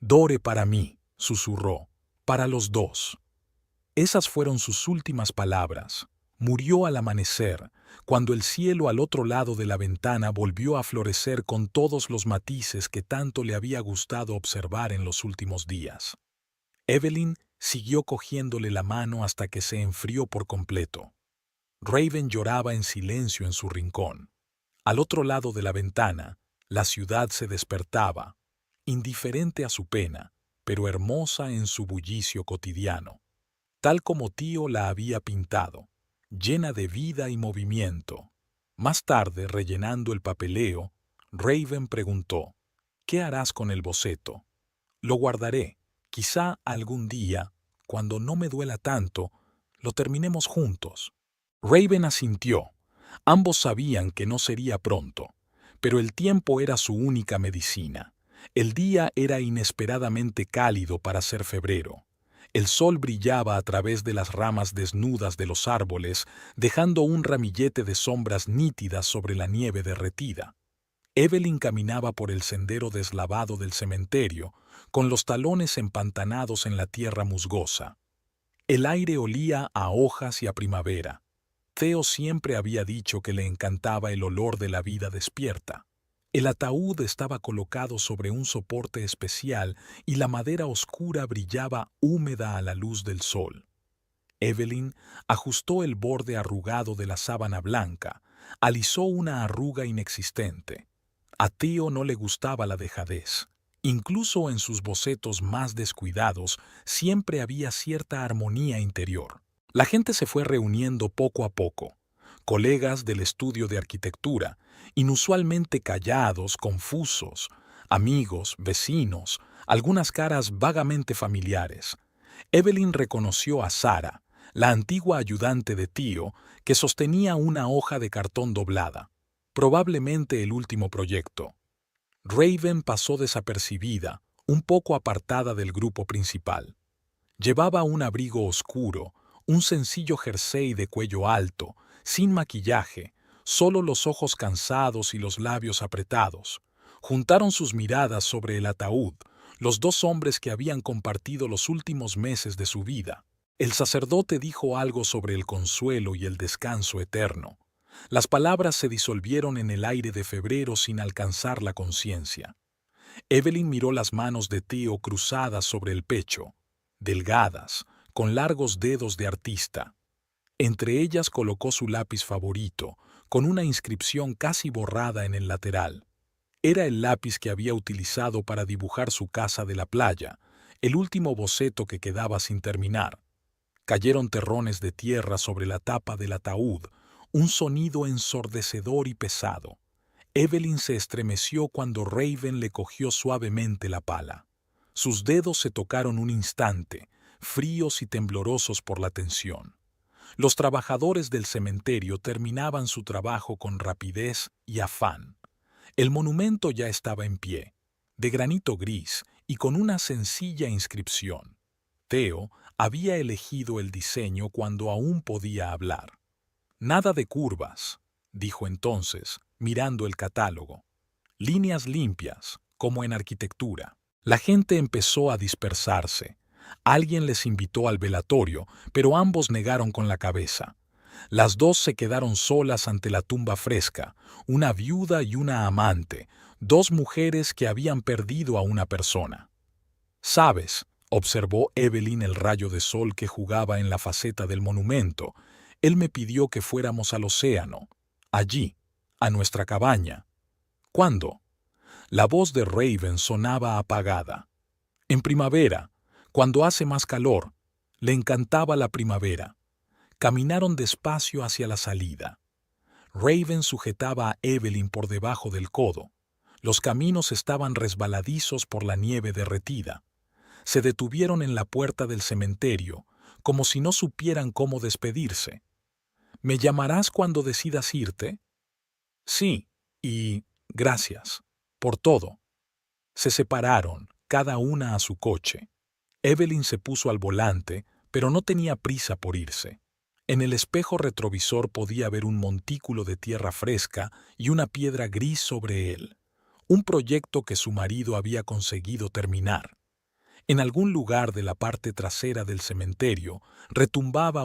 «Dore para mí», susurró, «para los dos». Esas fueron sus últimas palabras. Murió al amanecer, cuando el cielo al otro lado de la ventana volvió a florecer con todos los matices que tanto le había gustado observar en los últimos días. Evelyn siguió cogiéndole la mano hasta que se enfrió por completo. Raven lloraba en silencio en su rincón. Al otro lado de la ventana, la ciudad se despertaba, indiferente a su pena, pero hermosa en su bullicio cotidiano, tal como Tío la había pintado, llena de vida y movimiento. Más tarde, rellenando el papeleo, Raven preguntó, «¿Qué harás con el boceto?» «Lo guardaré. Quizá algún día, cuando no me duela tanto, lo terminemos juntos». Raven asintió. Ambos sabían que no sería pronto, pero el tiempo era su única medicina. El día era inesperadamente cálido para ser febrero. El sol brillaba a través de las ramas desnudas de los árboles, dejando un ramillete de sombras nítidas sobre la nieve derretida. Evelyn caminaba por el sendero deslavado del cementerio, con los talones empantanados en la tierra musgosa. El aire olía a hojas y a primavera. Theo siempre había dicho que le encantaba el olor de la vida despierta. El ataúd estaba colocado sobre un soporte especial y la madera oscura brillaba húmeda a la luz del sol. Evelyn ajustó el borde arrugado de la sábana blanca, alisó una arruga inexistente. A Theo no le gustaba la dejadez. Incluso en sus bocetos más descuidados siempre había cierta armonía interior. La gente se fue reuniendo poco a poco. Colegas del estudio de arquitectura, inusualmente callados, confusos, amigos, vecinos, algunas caras vagamente familiares. Evelyn reconoció a Sara, la antigua ayudante de Tío, que sostenía una hoja de cartón doblada, probablemente el último proyecto. Raven pasó desapercibida, un poco apartada del grupo principal. Llevaba un abrigo oscuro, un sencillo jersey de cuello alto, sin maquillaje, solo los ojos cansados y los labios apretados. Juntaron sus miradas sobre el ataúd, los dos hombres que habían compartido los últimos meses de su vida. El sacerdote dijo algo sobre el consuelo y el descanso eterno. Las palabras se disolvieron en el aire de febrero sin alcanzar la conciencia. Evelyn miró las manos de Theo cruzadas sobre el pecho, delgadas, con largos dedos de artista. Entre ellas colocó su lápiz favorito, con una inscripción casi borrada en el lateral. Era el lápiz que había utilizado para dibujar su casa de la playa, el último boceto que quedaba sin terminar. Cayeron terrones de tierra sobre la tapa del ataúd, un sonido ensordecedor y pesado. Evelyn se estremeció cuando Raven le cogió suavemente la pala. Sus dedos se tocaron un instante, fríos y temblorosos por la tensión. Los trabajadores del cementerio terminaban su trabajo con rapidez y afán. El monumento ya estaba en pie, de granito gris y con una sencilla inscripción. Theo había elegido el diseño cuando aún podía hablar. Nada de curvas, dijo entonces, mirando el catálogo. Líneas limpias, como en arquitectura. La gente empezó a dispersarse. Alguien les invitó al velatorio, pero ambos negaron con la cabeza. Las dos se quedaron solas ante la tumba fresca, una viuda y una amante, dos mujeres que habían perdido a una persona. «¿Sabes?», observó Evelyn el rayo de sol que jugaba en la faceta del monumento. «Él me pidió que fuéramos al océano, allí, a nuestra cabaña». «¿Cuándo?». La voz de Raven sonaba apagada. «En primavera, cuando hace más calor». Le encantaba la primavera. Caminaron despacio hacia la salida. Raven sujetaba a Evelyn por debajo del codo. Los caminos estaban resbaladizos por la nieve derretida. Se detuvieron en la puerta del cementerio, como si no supieran cómo despedirse. «¿Me llamarás cuando decidas irte?» «Sí, y gracias por todo». Se separaron, cada una a su coche. Evelyn se puso al volante, pero no tenía prisa por irse. En el espejo retrovisor podía ver un montículo de tierra fresca y una piedra gris sobre él. Un proyecto que su marido había conseguido terminar. En algún lugar de la parte trasera del cementerio retumbaba